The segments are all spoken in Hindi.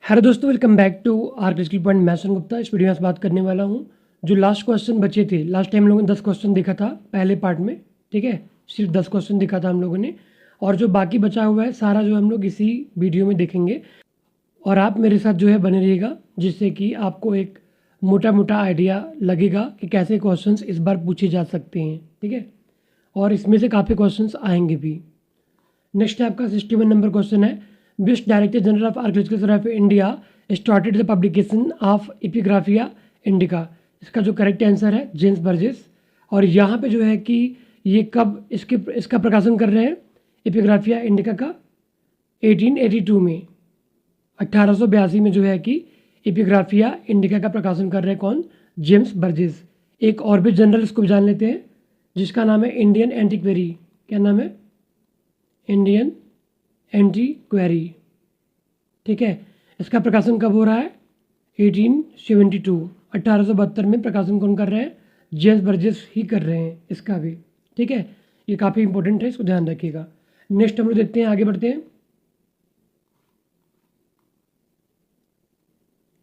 हेलो दोस्तों, welcome back to architecture point. मैं सन गुप्ता। इस वीडियो में बात करने वाला हूँ जो लास्ट क्वेश्चन बचे थे। लास्ट टाइम हम लोगों ने 10 क्वेश्चन देखा था पहले पार्ट में, ठीक है। सिर्फ 10 क्वेश्चन देखा था हम लोगों ने, और जो बाकी बचा हुआ है सारा जो हम लोग इसी वीडियो में देखेंगे। और आप मेरे साथ जो है बने रहिएगा, जिससे कि आपको एक मोटा मोटा आइडिया लगेगा कि कैसे क्वेश्चंस इस बार पूछे जा सकते हैं, ठीक है। और इसमें से काफ़ी क्वेश्चंस आएंगे भी। नेक्स्ट आपका 61 नंबर क्वेश्चन है, which director general of architecture of India started the publication of Epigraphia Indica. इसका जो करेक्ट आंसर है जेम्स बर्जेस। और यहाँ पे जो है कि ये कब इसका प्रकाशन कर रहे हैं एपिग्राफिया इंडिका का, 1882 में, 1882 में जो है कि एपिग्राफिया इंडिका का प्रकाशन कर रहे हैं कौन? James Burgess. एक और भी जनरल इसको भी जान लेते हैं जिसका नाम है इंडियन एंटीक्वेरी। क्या नाम है? इंडियन एंटीक्वेरी, ठीक है। इसका प्रकाशन कब हो रहा है? 1872, 1872 में प्रकाशन कौन कर रहे हैं? जेम्स बर्जेस ही कर रहे हैं इसका भी, ठीक है। ये काफ़ी इंपॉर्टेंट है, इसको ध्यान रखिएगा। नेक्स्ट हम लोग देखते हैं, आगे बढ़ते हैं।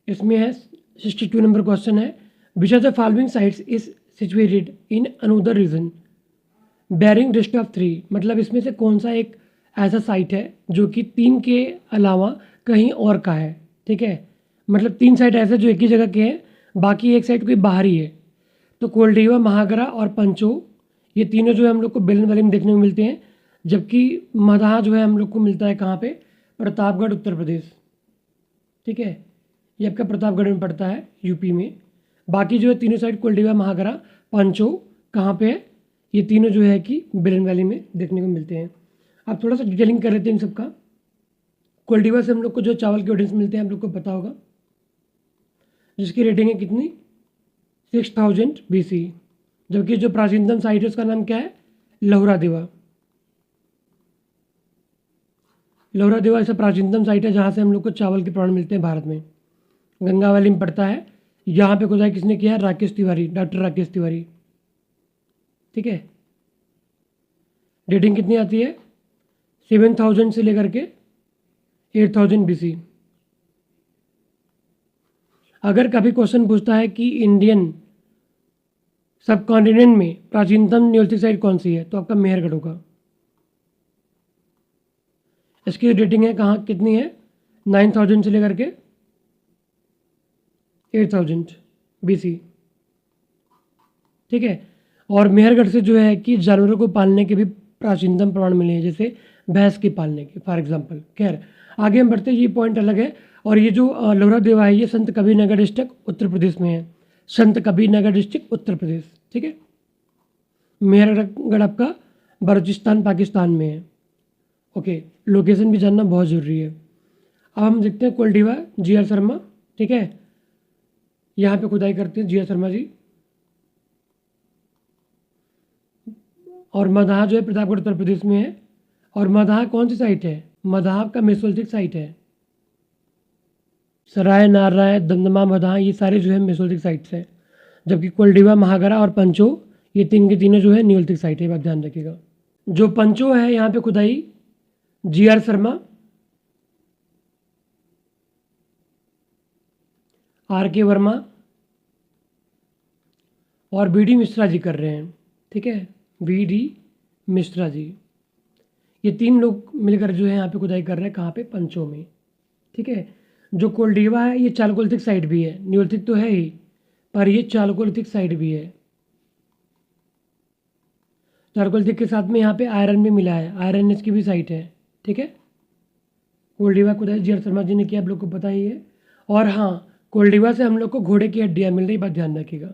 इसमें है 62 नंबर क्वेश्चन है, which are the following sites is situated in another region bearing list of 3। मतलब इसमें से कौन सा एक ऐसा साइट है जो कि 3 के अलावा कहीं और का है, ठीक है। मतलब 3 साइट ऐसे जो एक ही जगह के हैं, बाकी एक साइट कोई बाहर ही है। तो कोल्डीवा, महागरा और पंचो, ये तीनों जो है हम लोग को बेलन वैली में देखने को मिलते हैं। जबकि मदाहा जो है हम लोग को मिलता है कहाँ पे? प्रतापगढ़, उत्तर प्रदेश, ठीक है। ये आपका प्रतापगढ़ में पड़ता है, यूपी में। बाकी जो है तीनों साइड कोल्डीवा, महागरा, पंचो कहाँ पे है? ये तीनों जो है कि बेलन वैली में देखने को मिलते हैं। अब थोड़ा सा डिटेलिंग कर लेते हैं इन सबका। कोल्डीवा से हम लोग को जो चावल के ऑर्डिनेंस मिलते हैं हम लोग को पता होगा, जिसकी रेटिंग है कितनी? 6000 BC। जबकि जो प्राचीनतम साइट है उसका नाम क्या है? लोहरा देवा। लोहरा देवा ऐसा प्राचीनतम साइट है जहाँ से हम लोग को चावल के प्रमाण मिलते हैं भारत में। गंगा वैली में पड़ता है। यहाँ पे खुदाई किसने किया है? राकेश तिवारी, डॉक्टर राकेश तिवारी, ठीक है। डेटिंग कितनी आती है? 7000 से लेकर के 8000 BC। अगर कभी क्वेश्चन पूछता है कि इंडियन सब कॉन्टिनेंट में प्राचीनतम नियोलिथिक साइट कौन सी है, तो आपका मेहरगढ़ होगा। इसकी रेटिंग है कहाँ कितनी है? 9000 से लेकर के 8000 BC, ठीक है। और मेहरगढ़ से जो है कि जानवरों को पालने के भी प्राचीनतम प्रमाण मिले हैं, जैसे भैंस के पालने के, फॉर एग्जाम्पल। खैर आगे हम बढ़ते हैं, ये पॉइंट अलग है। और ये जो लोहरा देवा है ये संत कबीरनगर डिस्ट्रिक्ट उत्तर प्रदेश में है। संत कबीरनगर डिस्ट्रिक्ट उत्तर प्रदेश, ठीक है। मेहरगढ़ आपका बलूचिस्तान पाकिस्तान में है। ओके, लोकेशन भी जानना बहुत ज़रूरी है। अब हम देखते हैं कोल्डीवा, GR शर्मा, ठीक है। यहाँ पे खुदाई करते हैं GR शर्मा जी। और मदाहा जो है प्रतापगढ़ उत्तर प्रदेश में है। और मदाहा कौन सी साइट है? मदाहा का मेसोलिथिक साइट है। सराय, नाराय, दमदमा, मदाहा ये सारे जो है मेसोलिथिक साइट्स हैं। जबकि कोल्डीवा, महागरा और पंचो ये तीन के तीनों जो है नियोलिथिक साइट है, बात ध्यान रखिएगा। जो पंचो है यहाँ पे खुदाई GR शर्मा, RK वर्मा और BD मिश्रा जी कर रहे हैं, ठीक है। BD मिश्रा जी, ये तीन लोग मिलकर जो है यहाँ पे खुदाई कर रहे हैं, कहाँ पे? पंचो में, ठीक है। जो कोल्डीवा है ये चालकोलिथिक साइट भी है, नियोलिथिक तो है ही, पर ये चालकोलिथिक साइट भी है। चालकोलिथिक के साथ में यहाँ पे आयरन भी मिला है, आयरन इसकी भी साइट है, ठीक है। कोल्डीवा खुदाई GR शर्मा जी ने किया, आप लोग को पता ही है। और हाँ, कोल्डीवा से हम लोग को घोड़े की हड्डियाँ मिल रही, बात ध्यान रखिएगा,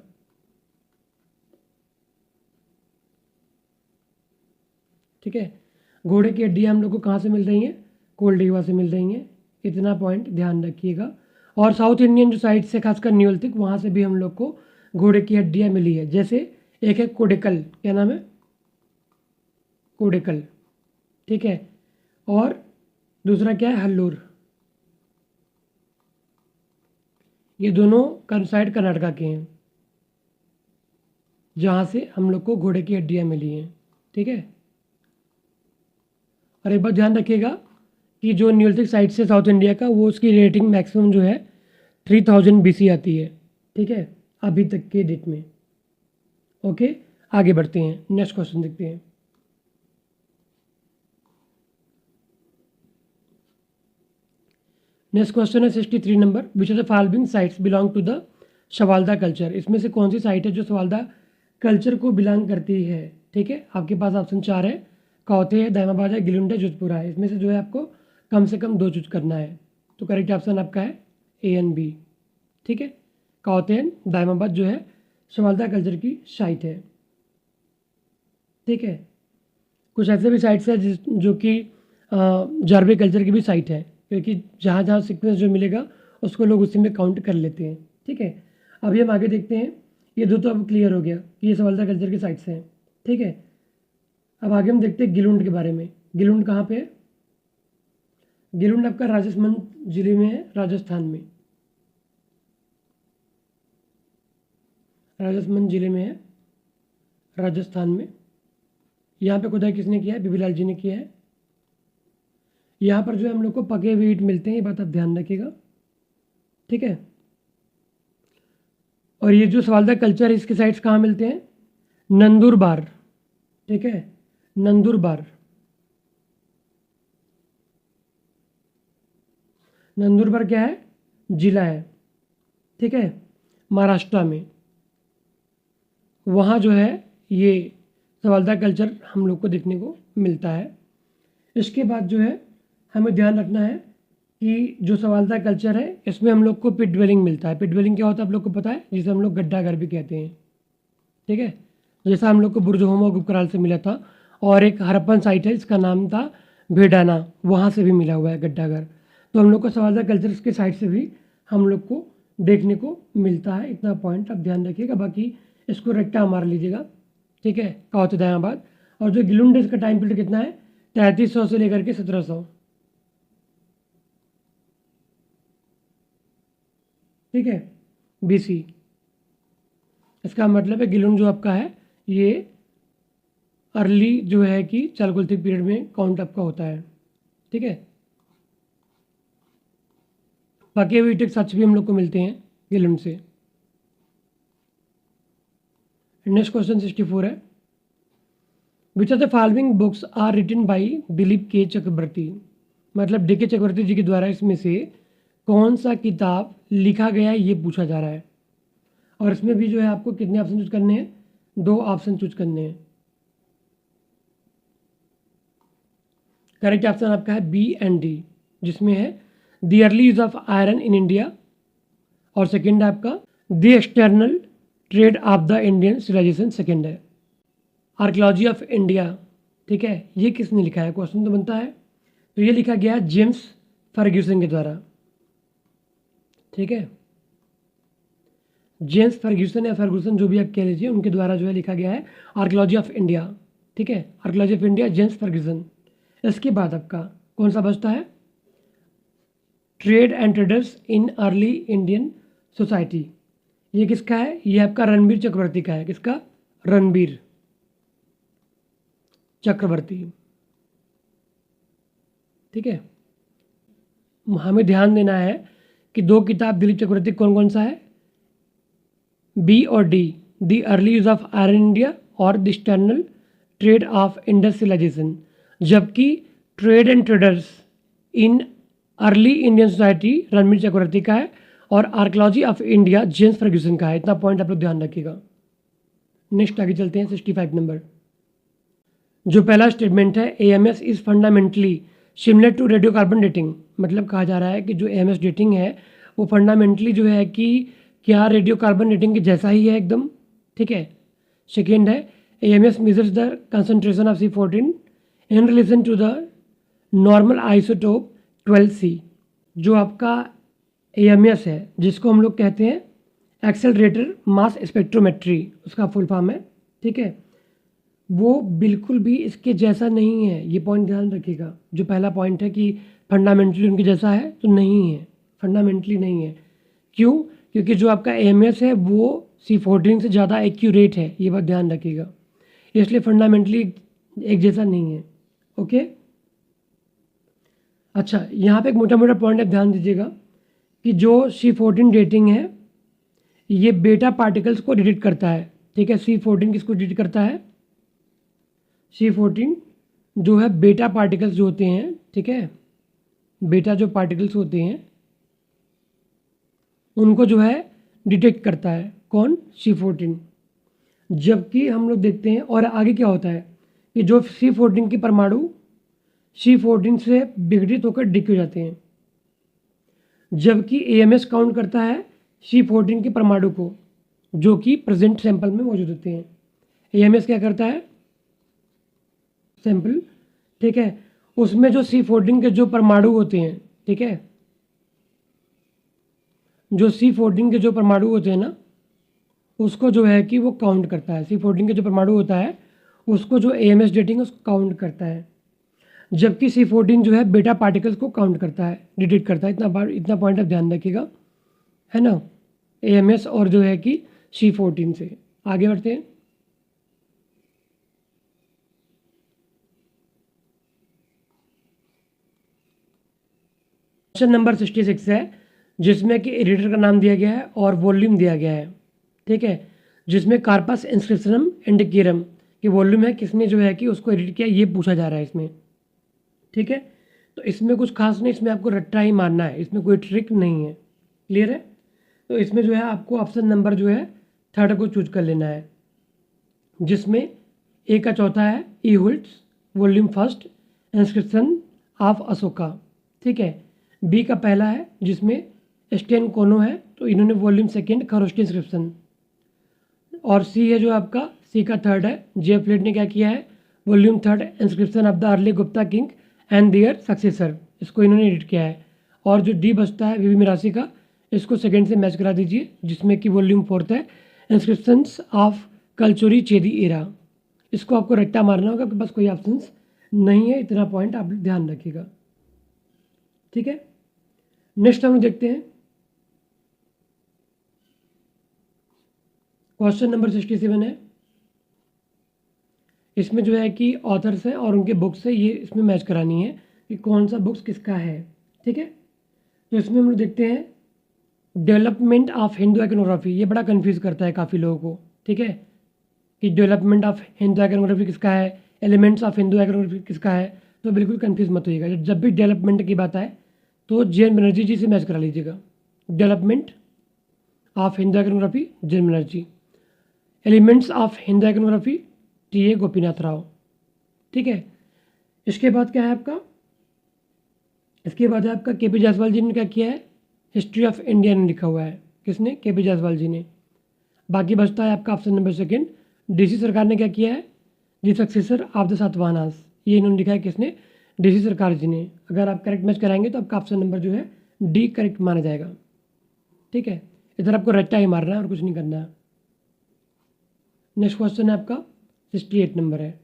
ठीक है। घोड़े की हड्डियाँ हम लोग को कहाँ से मिल रही हैं? कोल्डीवा से मिल रही हैं, इतना पॉइंट ध्यान रखिएगा। और साउथ इंडियन जो साइड से खासकर नियोलिथिक, वहाँ से भी हम लोग को घोड़े की हड्डियाँ मिली है। जैसे एक है कोडेकल, क्या नाम है? कोडेकल, ठीक है। और दूसरा क्या है? हल्लूर। ये दोनों साइड कर्नाटका के हैं, जहाँ से हम लोग को घोड़े की हड्डियाँ मिली हैं, ठीक है। और एक बात ध्यान रखिएगा, कि जो न्यूलिथिक साइट्स है साउथ इंडिया का, वो उसकी रेटिंग मैक्सिमम जो है 3000 BC आती है, ठीक है, अभी तक के डेट में। ओके, आगे बढ़ते हैं, नेक्स्ट क्वेश्चन देखते हैं। नेक्स्ट क्वेश्चन है 63 number, which of the following sites belong to the Savalda culture. इसमें से कौन सी साइट है जो सवालदा कल्चर को बिलोंग करती है, ठीक है। आपके पास ऑप्शन 4 है, कौथे है, दायमाबाद है, गिलुंड है, जोधपुरा है। इसमें से जो है आपको कम से कम 2 चूज करना है। तो करेक्ट ऑप्शन आपका है A एंड B, ठीक है। कौथे एंड दायमाबाद जो है सवालदा कल्चर की साइट है, ठीक है। कुछ ऐसे भी साइट्स है जो कि जारबे कल्चर की भी साइट है, क्योंकि जहाँ जहाँ सीक्वेंस जो मिलेगा उसको लोग उसी में काउंट कर लेते हैं, ठीक है। अभी हम आगे देखते हैं, ये दो तो अब क्लियर हो गया कि ये सवालदा कल्चर की साइट्स हैं, ठीक है। अब आगे हम देखते हैं गिलुंड के बारे में। गिलुंड कहाँ पे है? गिलुंड आपका राजसमंद जिले में है, राजस्थान में। राजसमंद जिले में है, राजस्थान में। यहाँ पे खुदाई किसने किया है? बीबीलाल जी ने किया है। यहाँ पर जो है हम लोग को पके हुए ईंट मिलते हैं, ये बात आप ध्यान रखिएगा, ठीक है। और ये जो सवालदा कल्चर है इसके साइट्स कहाँ मिलते हैं? नंदुरबार, ठीक है, नंदुरबार। नंदुरबार क्या है? जिला है, ठीक है, महाराष्ट्र में। वहाँ जो है ये सवालदा कल्चर हम लोग को देखने को मिलता है। इसके बाद जो है हमें ध्यान रखना है कि जो सवालदा कल्चर है इसमें हम लोग को पिट ड्वेलिंग मिलता है। पिट ड्वेलिंग क्या होता है आप लोग को पता है? जिसे हम लोग गड्ढा घर भी कहते हैं, ठीक है। जैसा हम लोग को बुर्ज होमो गुप्तकाल से मिला था, और एक हड़प्पन साइट है इसका नाम था भेडाना, वहाँ से भी मिला हुआ है गड्ढा घर। तो हम लोग को सवालदा कल्चर के साइड से भी हम लोग को देखने को मिलता है। इतना पॉइंट आप ध्यान रखिएगा, बाकी इसको रट्टा मार लीजिएगा, ठीक है। कौथ दायाबाद। और जो गिलुंड है इसका टाइम पीरियड कितना है? 3300 से लेकर के 1700, ठीक है, BC। इसका मतलब है गिलुंड जो आपका है ये अर्ली जो है कि चालकोलिथिक पीरियड में काउंट आपका होता है, ठीक है। पके हुए ईंट सच भी हम लोग को मिलते हैं गिलुंड से। नेक्स्ट क्वेश्चन 64 है, which of the following books are written by Dilip K Chakrabarti. मतलब DK चक्रवर्ती जी के द्वारा इसमें से कौन सा किताब लिखा गया है ये पूछा जा रहा है। और इसमें भी जो है आपको कितने ऑप्शन चूज करने हैं? 2 ऑप्शन चूज करने हैं। करेक्ट ऑप्शन आपका है B एंड D, जिसमें है the early use of iron in India, और सेकेंड है आपका the external trade of the Indian civilisation, second है आर्कियोलॉजी ऑफ इंडिया, ठीक है। ये किसने लिखा है? क्वेश्चन तो बनता है। तो ये लिखा गया है जेम्स फर्ग्यूसन के द्वारा, ठीक है। जेम्स फर्ग्यूसन या फर्ग्यूसन जो भी आप कह लीजिए, उनके द्वारा जो है लिखा गया है आर्कियोलॉजी ऑफ इंडिया, ठीक है। Archaeology of India, James Fergusson. इसके बाद आपका कौन सा बचता है? Trade and traders in early Indian society. ये किसका है? ये आपका रणबीर चक्रवर्ती का है। किसका? रणबीर चक्रवर्ती, ठीक है। हमें ध्यान देना है कि 2 किताब दिलीप चक्रवर्ती कौन कौन सा है? B और D, the early use of iron India और the external trade of Indus civilisation. जबकि trade and traders in early Indian society Ranabir Chakravarti का है, और archaeology of India James Fergusson का है। इतना पॉइंट आप लोग ध्यान रखिएगा। नेक्स्ट आगे चलते हैं 65 नंबर। जो पहला स्टेटमेंट है AMS is fundamentally similar to radio carbon dating. मतलब कहा जा रहा है कि जो AMS डेटिंग है वो फंडामेंटली जो है कि क्या रेडियो कार्बन डेटिंग के जैसा ही है एकदम, ठीक है। सेकेंड है AMS measures the concentration of C14 in relation to the normal isotope 12C। जो आपका AMS है जिसको हम लोग कहते हैं एक्सेलरेटर मास स्पेक्ट्रोमेट्री, उसका फुल फॉर्म है, ठीक है। वो बिल्कुल भी इसके जैसा नहीं है, ये पॉइंट ध्यान रखिएगा। जो पहला पॉइंट है कि फंडामेंटली उनके जैसा है, तो नहीं है, फंडामेंटली नहीं है। क्यों? क्योंकि जो आपका AMS है वो C14 से ज़्यादा एक्यूरेट है, ये बात ध्यान रखिएगा। इसलिए फंडामेंटली एक जैसा नहीं है, ओके। अच्छा, यहाँ पे एक मोटा मोटा पॉइंट आप ध्यान दीजिएगा कि जो C14 डेटिंग है ये बेटा पार्टिकल्स को डिटेक्ट करता है। ठीक है, C14 किसको डिटेक्ट करता है? C14 जो है बेटा पार्टिकल्स जो होते हैं, ठीक है, बेटा जो पार्टिकल्स होते हैं उनको जो है डिटेक्ट करता है। कौन? C14। जबकि हम लोग देखते हैं और आगे क्या होता है कि जो C14 की परमाणु C14 से विघटित होकर डिक हो जाते हैं, जबकि AMS काउंट करता है C14 के परमाणु को जो कि प्रेजेंट सैंपल में मौजूद होते हैं। AMS क्या करता है? सैंपल, ठीक है, उसमें जो C14 के जो परमाणु होते हैं, ठीक है, जो C14 के जो परमाणु होते हैं ना उसको जो है कि वो काउंट करता है। C14 के जो परमाणु होता है उसको जो AMS डेटिंग है उसको काउंट करता है, जबकि C14 जो है बेटा पार्टिकल्स को काउंट करता है, डिटेक्ट करता है। इतना पॉइंट आप ध्यान रखिएगा, है ना, AMS और जो है कि C14 से। आगे बढ़ते हैं। क्वेश्चन नंबर 66 है जिसमें कि एडिटर का नाम दिया गया है और वॉल्यूम दिया गया है, ठीक है, जिसमें कार्पस इंस्क्रिप्शनम इंडिकेरम की वॉल्यूम है, किसने जो है कि उसको एडिट किया ये पूछा जा रहा है इसमें। ठीक है, तो इसमें कुछ खास नहीं, इसमें आपको रट्टा ही मारना है, इसमें कोई ट्रिक नहीं है। क्लियर है? तो इसमें जो है आपको ऑप्शन नंबर जो है 3 को चूज कर लेना है, जिसमें ए का चौथा है E Hultzsch volume first inscription of Ashoka. ठीक है, बी का पहला है जिसमें स्टेन कोनो है तो इन्होंने वॉल्यूम सेकेंड खरोष्टी इंस्क्रिप्शन, और सी है जो आपका सी का थर्ड है जे फ्लेट ने क्या किया है volume third inscription of the early Gupta king and their successor, इसको इन्होंने एडिट किया है। और जो डी बचता है वीवी मिरासी का, इसको सेकेंड से मैच करा दीजिए जिसमें कि वॉल्यूम फोर्थ है इंस्क्रिप्शंस ऑफ कल्चोरी चेदी एरा। इसको आपको रट्टा मारना होगा, बस कोई ऑप्शन नहीं है, इतना पॉइंट आप ध्यान रखिएगा। ठीक है, नेक्स्ट हम देखते हैं क्वेश्चन नंबर 67 है। इसमें जो है कि ऑथर्स है और उनके बुक्स है, ये इसमें मैच करानी है कि कौन सा बुक्स किसका है। ठीक है, तो इसमें हम लोग देखते हैं डेवलपमेंट ऑफ हिंदू आइकनोग्राफी, ये बड़ा कंफ्यूज करता है काफ़ी लोगों को। ठीक है, कि डेवलपमेंट ऑफ हिंदू आइकनोग्राफी किसका है, एलिमेंट्स ऑफ हिंदू आइकनोग्राफी किसका है, तो बिल्कुल कंफ्यूज मत होइएगा। जब भी डेवलपमेंट की बात आए तो JN बनर्जी जी से मैच करा लीजिएगा। Development of Hindu iconography JN Banerjee, elements of Hindu iconography TA Gopinath Rao. ठीक है, इसके बाद क्या है आपका, इसके बाद है आपका KP जायसवाल जी ने क्या किया है, हिस्ट्री ऑफ इंडिया ने लिखा हुआ है, किसने? KP जायसवाल जी ने। बाकी बचता है आपका ऑप्शन नंबर सेकेंड, DC सरकार ने क्या किया है, दी सक्सेसर ऑफ द सातवाहनास, ये इन्होंने लिखा है, किसने? DC सरकार जी ने। अगर आप करेक्ट मैच कराएंगे तो आपका ऑप्शन नंबर जो है डी करेक्ट माना जाएगा। ठीक है, इधर आपको रट्टा ही मारना है और कुछ नहीं करना है। नेक्स्ट क्वेश्चन है आपका 68 नंबर है,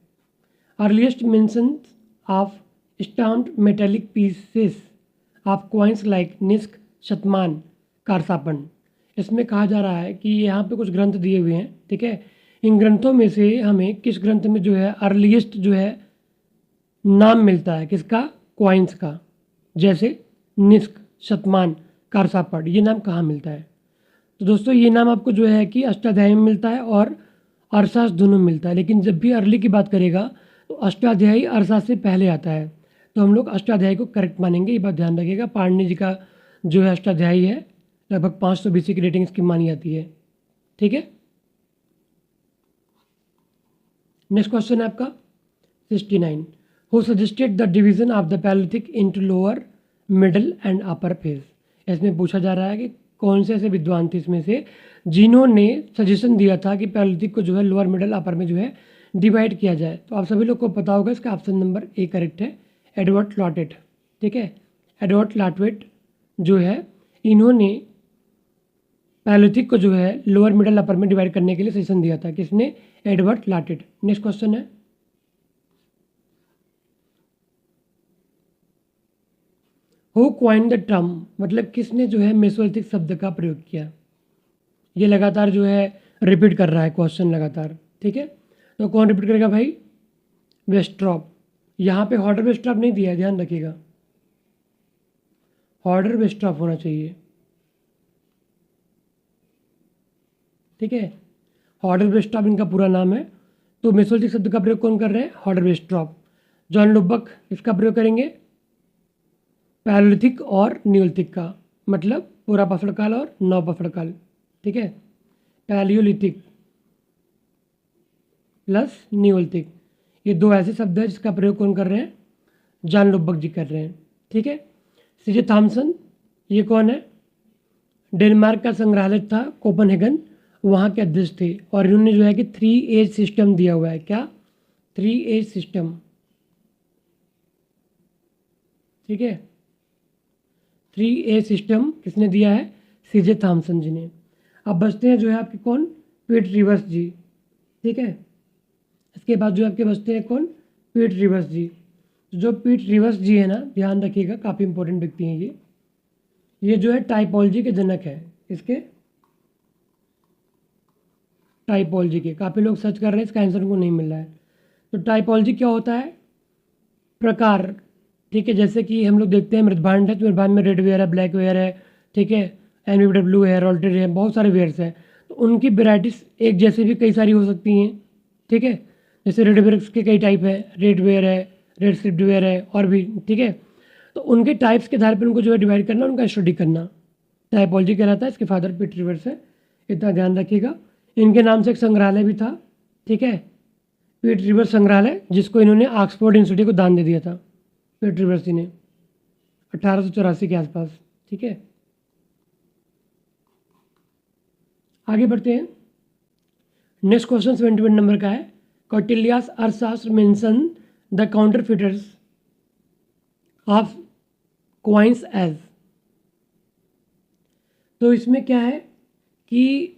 earliest mention of stamped metallic pieces of coins like nishka shatamana karshapana. इसमें कहा जा रहा है कि यहाँ पे कुछ ग्रंथ दिए हुए हैं, ठीक है, इन ग्रंथों में से हमें किस ग्रंथ में जो है अर्लीस्ट जो है नाम मिलता है, किसका? कॉइन्स का, जैसे निस्क शतमान कारसापड़, ये नाम कहाँ मिलता है? तो दोस्तों ये नाम आपको जो है कि अष्टाध्यायी में मिलता है और अरसास दोनों में मिलता है, लेकिन जब भी अर्ली की बात करेगा तो अष्टाध्यायी अरसास से पहले आता है, तो हम लोग अष्टाध्यायी को करेक्ट मानेंगे, ये बात ध्यान रखिएगा। पाणिनि जी का जो है अष्टाध्यायी है, लगभग 500 BC की रेटिंग इसकी मानी जाती है। ठीक है, नेक्स्ट क्वेश्चन है आपका 69, who suggested the division of the Palaeolithic into lower middle and upper phase. इसमें पूछा जा रहा है कि कौन से ऐसे विद्वान थे इसमें से जिन्होंने सजेशन दिया था कि पैलियोलिथिक को जो है लोअर मिडल अपर में जो है डिवाइड किया जाए। तो आप सभी लोग को पता होगा, इसका ऑप्शन नंबर ए करेक्ट है, एडवर्ड लॉटेट। ठीक है, एडवर्ड लॉटेट जो है इन्होंने पैलियोलिथिक को जो है लोअर मिडल अपर में डिवाइड करने के लिए सजेशन दिया था, किसने? एडवर्ड लॉटेट। नेक्स्ट क्वेश्चन है, हु क्वाइन द टर्म, मतलब किसने जो है मेसोलिथिक शब्द का प्रयोग किया। ये लगातार जो है रिपीट कर रहा है क्वेश्चन लगातार। ठीक है, तो कौन रिपीट करेगा भाई? वेस्ट्रॉप। यहाँ पे हॉटर वेस्ट्रॉप नहीं दिया है, ध्यान रखिएगा। हॉर्डर वेस्ट्रॉप होना चाहिए, ठीक है। हॉर्डर वेस्ट्रॉप इनका पूरा नाम है। तो मेसोलिथिक शब्द का प्रयोग कौन कर रहे हैं? हॉर्डर वेस्ट्रॉप। जॉन लुबक इसका प्रयोग करेंगे पैलोलिथिक और न्यूलिथिक का, मतलब पूरा पसड़ काल और नव पसड़ काल, ठीक है। पैलियोलिथिक प्लस न्यूलिथिक, ये दो ऐसे शब्द हैं जिसका प्रयोग कौन कर रहे हैं? जॉन लुबक जी कर रहे हैं, ठीक है। सीजे थॉमसन, ये कौन है? डेनमार्क का संग्रहालय था कोपनहेगन, वहाँ के अध्यक्ष थे। और इन्होंने जो है कि 3 एज सिस्टम दिया हुआ है। क्या? 3 एज सिस्टम, ठीक है। 3 एज सिस्टम किसने दिया है? सीजे थॉमसन जी ने। अब बचते हैं जो है आपके कौन? पीट रिवर्स जी, ठीक है। इसके बाद जो आपके बचते हैं कौन? पीट रिवर्स जी। जो पीट रिवर्स जी है ना, ध्यान रखिएगा, काफ़ी इंपॉर्टेंट व्यक्ति हैं ये जो है टाइपोलॉजी के जनक है। इसके टाइपोलॉजी के काफ़ी लोग सर्च कर रहे हैं, इसका आंसर उनको नहीं मिल रहा है। तो टाइपोलॉजी क्या होता है? प्रकार, ठीक है। जैसे कि हम लोग देखते हैं मृदभांड है, तो मृदभांड में रेड वेयर है, ब्लैक वेयर है, ठीक है, एनवीडब्ल्यू है, रोल्टेड है, बहुत सारे वेयर्स हैं। तो उनकी वेराइटीज एक जैसे भी कई सारी हो सकती हैं, ठीक है। जैसे रेड वेयर के कई टाइप है, रेड वेयर है, रेड स्लिप्ड वेयर है, और भी, ठीक है। तो उनके टाइप्स के आधार पर उनको जो है डिवाइड करना, उनका स्टडी करना टाइपोलॉजी कहलाता है। इसके फादर पीट रिवर्स है, इतना ध्यान रखिएगा। इनके नाम से एक संग्रहालय भी था, ठीक है, पीट रिवर्स संग्रहालय, जिसको इन्होंने ऑक्सफोर्ड यूनिवर्सिटी को दान दे दिया था पीट रिवर्स जी ने 1884 के आसपास, ठीक है। आगे बढ़ते हैं। नेक्स्ट क्वेश्चन 71 नंबर का है। Kautilya's Arthashastra mention the counterfeiters of coins as. तो इसमें क्या है कि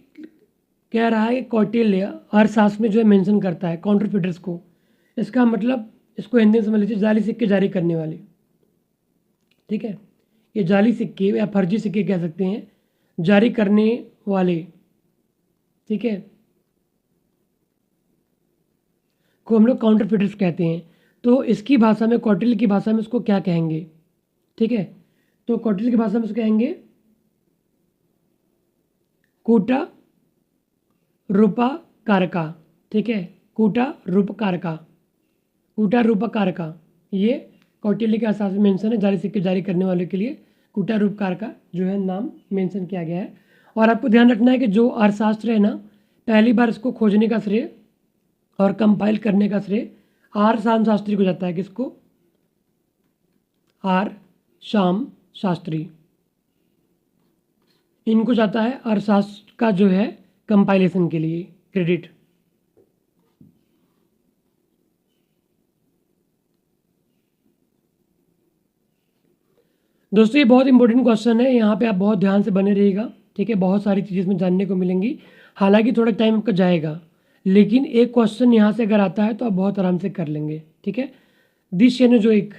कह रहा है कि कौटिल्य अर्थशास्त्र में जो है मेंशन करता है काउंटरफिटर्स को। इसका मतलब इसको हिंदी में समझ लीजिए, जाली सिक्के जारी करने वाले, ठीक है। ये जाली सिक्के या फर्जी सिक्के कह सकते हैं, जारी करने वाले, ठीक है, को हम लोग काउंटरफिटर्स कहते हैं। तो इसकी भाषा में, कौटिल्य की भाषा में उसको क्या कहेंगे, ठीक है। तो कौटिल्य की भाषा में उसको कहेंगे कूटा रूपा कारका, ठीक है, कूटा रूप कारका, कूटा रूप कारका, ये कौटिल्य के अर्थशास्त्र में मेंशन है। जाली सिक्के जारी करने वाले के लिए कूटा रूप कारका जो है नाम मेंशन किया गया है। और आपको ध्यान रखना है कि जो अर्थशास्त्र है ना, पहली बार इसको खोजने का श्रेय और कंपाइल करने का श्रेय आर शाम शास्त्री को जाता है। किसको? आर शाम शास्त्री, इनको जाता है अर्थशास्त्र का जो है कंपाइलेशन के लिए क्रेडिट। दोस्तों ये बहुत इंपॉर्टेंट क्वेश्चन है, यहाँ पे आप बहुत ध्यान से बने रहिएगा, ठीक है। बहुत सारी चीज़ें इसमें जानने को मिलेंगी, हालांकि थोड़ा टाइम आपका जाएगा, लेकिन एक क्वेश्चन यहाँ से अगर आता है तो आप बहुत आराम से कर लेंगे, ठीक है। This Cenozoic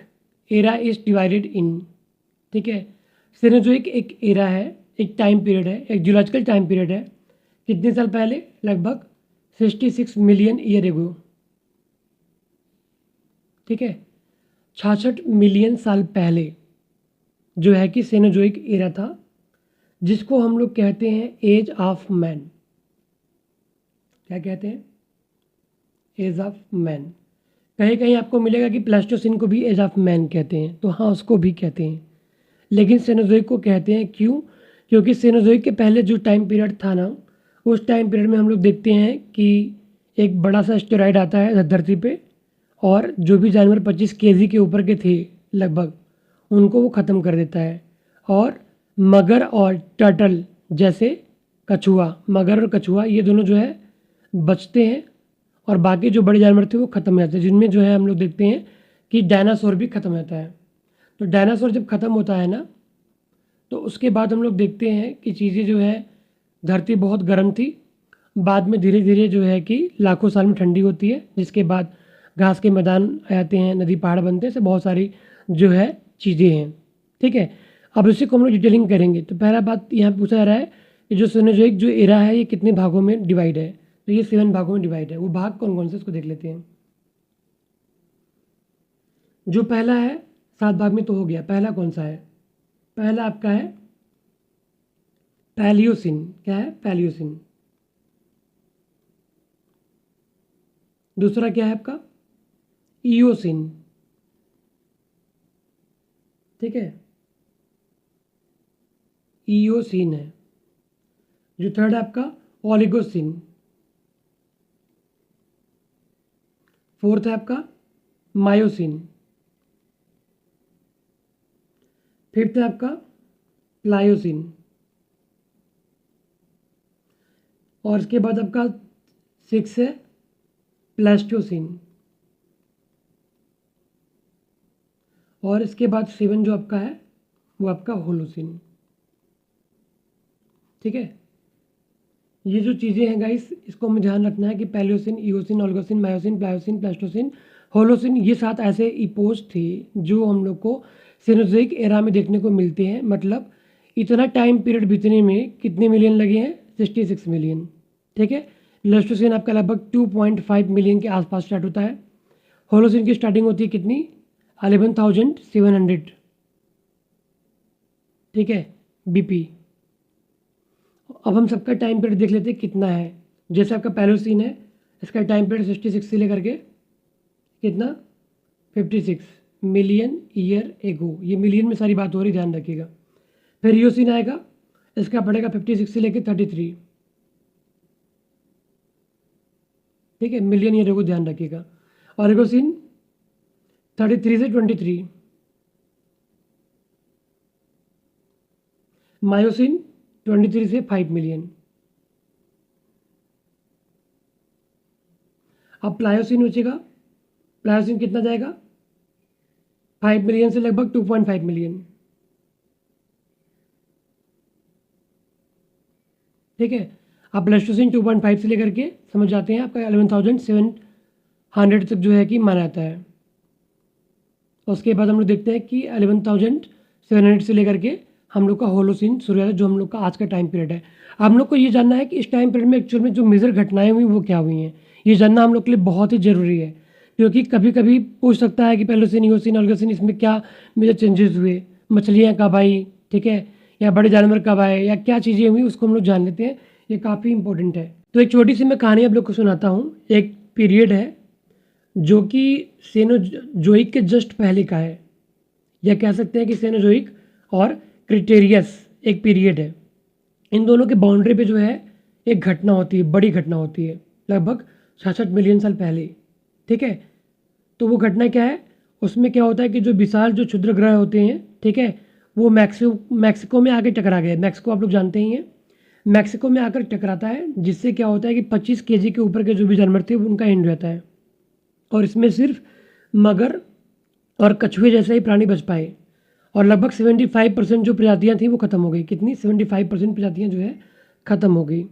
era is divided in, ठीक है। सेनोजोइक एक एरा है, एक टाइम पीरियड है, एक जियोलॉजिकल टाइम पीरियड है। कितने साल पहले? लगभग 66 मिलियन ईयर एगो, ठीक है। 66 मिलियन साल पहले जो है कि सेनोजोइक एरा था, जिसको हम लोग कहते हैं एज ऑफ मैन। क्या कहते हैं? Age of man. कहीं कहीं आपको मिलेगा कि प्लास्टोसिन को भी एज ऑफ मैन कहते हैं, तो हाँ उसको भी कहते हैं, लेकिन सेनोजोइक को कहते हैं। क्यों? क्योंकि सेनोजोइक के पहले जो टाइम पीरियड था ना, उस टाइम पीरियड में हम लोग देखते हैं कि एक बड़ा सा एस्टेरॉयड आता है धरती पे, और जो भी जानवर 25 केजी के ऊपर के थे लगभग, उनको वो ख़त्म कर देता है। और मगर और टर्टल जैसे कछुआ, मगर और कछुआ ये दोनों जो है बचते हैं, और बाकी जो बड़े जानवर थे वो ख़त्म हो जाते हैं, जिनमें जो है हम लोग देखते हैं कि डायनासोर भी ख़त्म हो जाता है। तो डायनासोर जब ख़त्म होता है ना, तो उसके बाद हम लोग देखते हैं कि चीज़ें जो है, धरती बहुत गर्म थी, बाद में धीरे धीरे जो है कि लाखों साल में ठंडी होती है, जिसके बाद घास के मैदान आ जाते हैं, नदी पहाड़ बनते हैं, से बहुत सारी जो है चीज़ें हैं, ठीक है। अब इसी को हम लोग डिटेलिंग करेंगे। तो पहला बात यहाँ पूछा जा रहा है कि जो सेनोजोइक जो एरा है ये कितने भागों में डिवाइड है। तो ये 7 भागों में डिवाइड है। वो भाग कौन कौन से उसको देख लेते हैं। जो पहला है 7 भाग में तो हो गया। पहला कौन सा है? पहला आपका है पैलियोसिन। क्या है? पैलियोसिन। दूसरा क्या है आपका? इयोसिन। ठीक है, इयोसिन है। जो थर्ड है आपका ओलिगोसिन। फोर्थ है आपका मायोसिन। फिफ्थ है आपका प्लायोसिन। और इसके बाद आपका सिक्स है प्लास्टोसिन। और इसके बाद सेवन जो आपका है वो आपका होलोसिन। ठीक है, ये जो चीज़ें हैं गाइस, इसको हमें ध्यान रखना है कि Palaeocene, Eocene, Oligocene, Miocene, Pliocene, Pleistocene, Holocene, ये 7 ऐसे इपोज थे जो हम लोग को सेनोजोइक एरा में देखने को मिलते हैं। मतलब इतना टाइम पीरियड बीतने में कितने मिलियन लगे हैं? 66 मिलियन। ठीक है, प्लास्टोसिन आपका लगभग 2.5 मिलियन के आसपास स्टार्ट होता है। होलोसिन की स्टार्टिंग होती है कितनी? 11,700। ठीक है, बीपी। अब हम सबका टाइम पीरियड देख लेते हैं कितना है। जैसे आपका पैलोसिन है, इसका टाइम पीरियड 66 से लेकर के कितना? 56 मिलियन ईयर एगो। ये मिलियन में सारी बात हो रही, ध्यान रखिएगा। फिर इयोसिन आएगा, इसका पड़ेगा 56 से लेकर 33। ठीक है, मिलियन ईयर एगो, ध्यान रखिएगा। और एगोसिन 33 से 23। मायोसिन 23 से 5 मिलियन। अब प्लायोसिन बचेगा। प्लायोसिन कितना जाएगा? 5 मिलियन से लगभग 2.5 मिलियन। ठीक है, अब प्लास्टोसिन 2.5 से लेकर के समझ जाते हैं आपका 11,700 तक जो है कि माना जाता है। उसके बाद हम लोग देखते हैं कि 11,700 से लेकर के हम लोग का होलोसिन शुरू है, जो हम लोग का आज का टाइम पीरियड है। हम लोग को ये जानना है कि इस टाइम पीरियड में एक्चुअल में जो मेजर घटनाएं हुई वो क्या हुई हैं। ये जानना हम लोग के लिए बहुत ही ज़रूरी है, क्योंकि कभी कभी पूछ सकता है कि पैलोसिन, इयोसिन, ओलिगोसिन, इसमें क्या मेजर चेंजेस हुए, मछलियाँ कब आई, ठीक है, या बड़े जानवर कब आए, या क्या चीज़ें हुई, उसको हम लोग जान लेते हैं। ये काफ़ी इंपॉर्टेंट है। तो एक छोटी सी मैं कहानी आप लोग को सुनाता हूँ। एक पीरियड है जो कि सेनोजोइक के जस्ट पहले का है, या कह सकते हैं कि सेनोजोइक और क्रिटेरियस एक पीरियड है। इन दोनों के बाउंड्री पे जो है एक घटना होती है, बड़ी घटना होती है, लगभग 66 मिलियन साल पहले। ठीक है, तो वो घटना क्या है? उसमें क्या होता है कि जो विशाल जो क्षुद्र ग्रह होते हैं, ठीक है, वो मैक्सिको में आके टकरा गए। मैक्सिको आप लोग जानते ही हैं। मैक्सिको में आकर टकराता है, जिससे क्या होता है कि 25 केजी के ऊपर के जो भी जानवर थे उनका एंड रहता है। और इसमें सिर्फ मगर और कछुए जैसे ही प्राणी बच पाए। और लगभग 75% जो प्रजातियाँ थी वो खत्म हो गई। कितनी? 75% प्रजातियाँ जो है खत्म हो गई।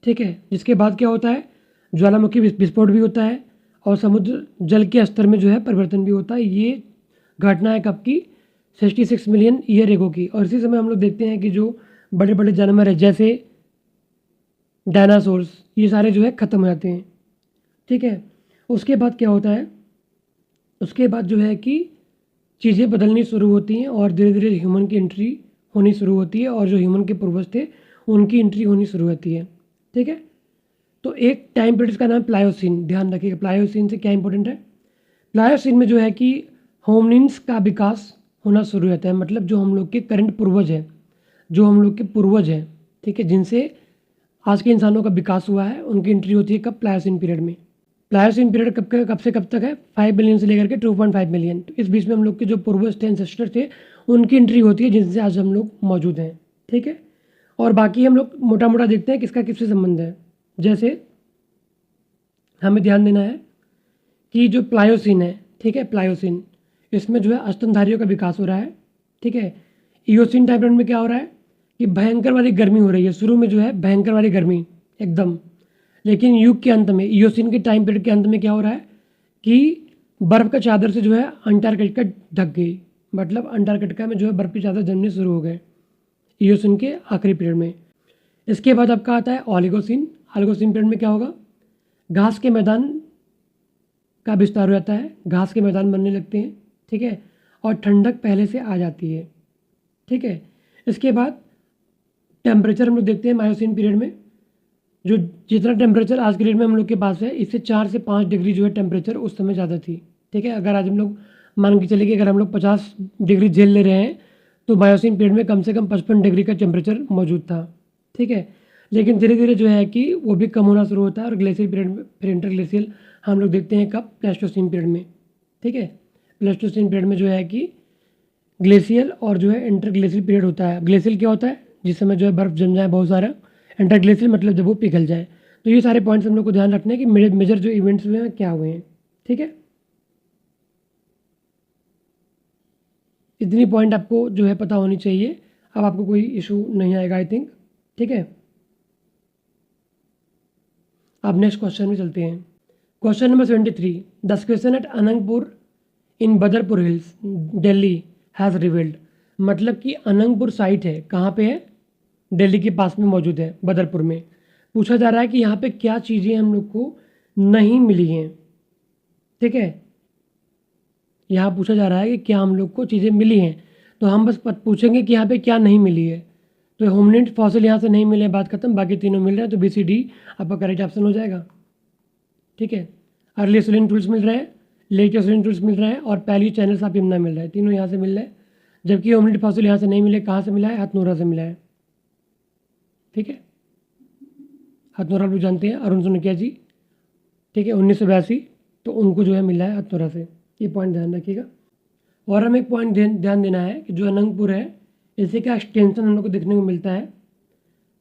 ठीक है, जिसके बाद क्या होता है? ज्वालामुखी विस्फोट भी होता है और समुद्र जल के स्तर में जो है परिवर्तन भी होता है। ये घटना है कब की? 66 मिलियन ईयर एगो की। और इसी समय हम लोग देखते हैं कि जो बड़े बड़े जानवर है जैसे डायनासोर्स, ये सारे जो है ख़त्म हो जाते हैं। ठीक है, उसके बाद क्या होता है? उसके बाद जो है कि चीज़ें बदलनी शुरू होती हैं और धीरे धीरे ह्यूमन की एंट्री होनी शुरू होती है, और जो ह्यूमन के पूर्वज थे उनकी एंट्री होनी शुरू होती है। ठीक है, तो एक टाइम पीरियड का नाम है प्लायोसिन। ध्यान रखिएगा, प्लायोसिन से क्या इंपॉर्टेंट है? प्लायोसिन में जो है कि होमनिन्स का विकास होना शुरू होता है। मतलब जो हम लोग के करंट पूर्वज हैं, जो हम लोग के पूर्वज हैं, ठीक है, जिनसे आज के इंसानों का विकास हुआ है, उनकी एंट्री होती है कब? प्लायोसिन पीरियड में। प्लायोसिन पीरियड कब से कब तक है? 5 मिलियन से लेकर के 2.5 मिलियन। तो इस बीच में हम लोग के जो पूर्वज थे, एंसेस्टर थे, उनकी एंट्री होती है, जिनसे आज हम लोग मौजूद हैं। ठीक है, और बाकी हम लोग मोटा मोटा देखते हैं किसका किससे संबंध है। जैसे हमें ध्यान देना है कि जो प्लायोसिन है, ठीक है, प्लायोसिन, इसमें जो है स्तनधारियों का विकास हो रहा है। ठीक है, इयोसिन टाइम पीरियड में क्या हो रहा है कि भयंकर वाली गर्मी हो रही है। शुरू में जो है भयंकर वाली गर्मी एकदम, लेकिन युग के अंत में, इयोसिन के टाइम पीरियड के अंत में क्या हो रहा है कि बर्फ़ का चादर से जो है अंटार्कटिका ढक गई। मतलब अंटार्कटिका में जो है बर्फ़ की चादर जमने शुरू हो गए इयोसिन के आखिरी पीरियड में। इसके बाद आपका आता है ओलिगोसिन। ओलिगोसिन पीरियड में क्या होगा? घास के मैदान का विस्तार हो जाता है, घास के मैदान बनने लगते हैं। ठीक है, और ठंडक पहले से आ जाती है। ठीक है। इसके बाद टेम्परेचर हम लोग देखते हैं मायोसीन पीरियड में, जो जितना टेम्परेचर आज के डेट में हम लोग के पास है, इससे 4 से 5 डिग्री जो है टेम्परेचर उस समय ज़्यादा थी। ठीक है, अगर आज हम लोग मान के चले कि अगर हम लोग 50 डिग्री झेल ले रहे हैं, तो मायोसीन पीरियड में कम से कम 55 डिग्री का टेम्परेचर मौजूद था। ठीक है, लेकिन धीरे धीरे जो है कि वो भी कम होना शुरू होता है, और ग्लेशियर पीरियड में फिर इंटरग्लेशियल हम लोग देखते हैं कब, प्लेस्टोसीन पीरियड में। ठीक है, प्लेस्टोसीन पीरियड में जो है कि ग्लेशियल और जो है इंटरग्लेशियल पीरियड होता है। ग्लेशियल क्या होता है, जिस समय जो है बर्फ जम जाए बहुत सारा, इंटरग्लेशियल मतलब जब वो पिघल जाए। तो ये सारे पॉइंट्स हम लोग को ध्यान रखने हैं कि मेजर जो इवेंट्स हुए हैं क्या हुए हैं। ठीक है, इतनी पॉइंट आपको जो है पता होनी चाहिए, अब आपको कोई इशू नहीं आएगा आई थिंक। ठीक है, अब नेक्स्ट क्वेश्चन में चलते हैं। Question number 73, the question at Anangpur in Badarpur hills Delhi has revealed. मतलब कि अनंगपुर साइट है, कहाँ पे है, दिल्ली के पास में मौजूद है, बदरपुर में। पूछा जा रहा है कि यहाँ पे क्या चीज़ें हम लोग को नहीं मिली हैं। ठीक है, यहाँ पूछा जा रहा है कि क्या हम लोग को चीज़ें मिली हैं, तो हम बस पूछेंगे कि यहाँ पे क्या नहीं मिली है। तो होमनिड फॉसिल यहाँ से नहीं मिले, बात खत्म, बाकी तीनों मिल रहे हैं, तो बी सी डी आपका करेक्ट ऑप्शन हो जाएगा। ठीक है, अर्ली सोलिन टूल्स मिल रहे हैं, लेट सोलिन टूल्स मिल रहे हैं, और पहली चैनल्स आप यमुना मिल रहा है, तीनों यहाँ से मिल रहे हैं। जबकि होमनिड फॉसिल यहाँ से नहीं मिले, कहाँ से मिला है, हथनोरा से मिला है। ठीक है, हथनोरा लोग जानते हैं, अरुण सोनकिया जी। ठीक है, 1982, तो उनको जो है मिला है हथनोरा से, ये पॉइंट ध्यान रखिएगा। और हमें एक पॉइंट ध्यान देना है कि जो अनंगपुर है, इसी का एक्सटेंशन हम लोग को देखने को मिलता है,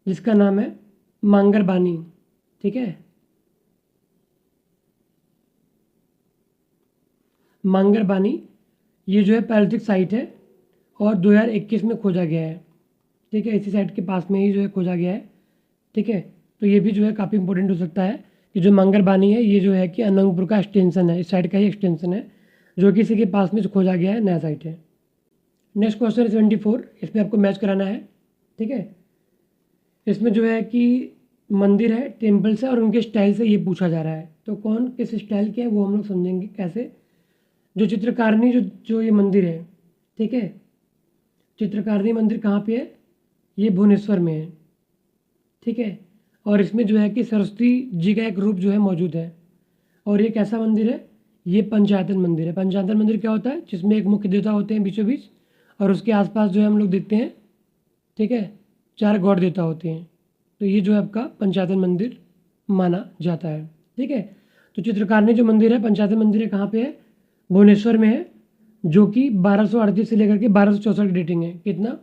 जिसका नाम है मांगरबानी। ठीक है, मांगरबानी ये जो है पैलेटिक साइट है, और 2021 में खोजा गया है। ठीक है, इसी साइट के पास में ही जो है खोजा गया है। ठीक है, तो ये भी जो है काफ़ी इंपॉर्टेंट हो सकता है कि जो मांगरबानी है, ये जो है कि अनंगपुर का एक्सटेंशन है, इस साइट का ही एक्सटेंशन है, जो कि इसी के पास में जो खोजा गया है, नया साइट है। नेक्स्ट क्वेश्चन 74, इसमें आपको मैच कराना है। ठीक है, इसमें जो है कि मंदिर है, टेम्पल्स है, और उनके स्टाइल से ये पूछा जा रहा है, तो कौन किस स्टाइल के है वो हम लोग समझेंगे कैसे। जो चित्रकारनी जो ये मंदिर है, ठीक है, चित्रकारनी मंदिर कहाँ पे है, ये भुवनेश्वर में है। ठीक है, और इसमें जो है कि सरस्वती जी का एक रूप जो है मौजूद है। और ये कैसा मंदिर है, ये पंचायतन मंदिर है। पंचायतन मंदिर क्या होता है, जिसमें एक मुख्य देवता होते हैं बीचों बीच, और उसके आसपास जो है हम लोग देखते हैं, ठीक है, 4 गौड़ देवता होते हैं। तो ये जो है आपका पंचायतन मंदिर माना जाता है। ठीक है, तो चित्रकारनी जो मंदिर है, पंचायतन मंदिर है, कहाँ पे है, भुवनेश्वर में है, जो कि 1238 से लेकर के 1264 की डेटिंग है। कितना,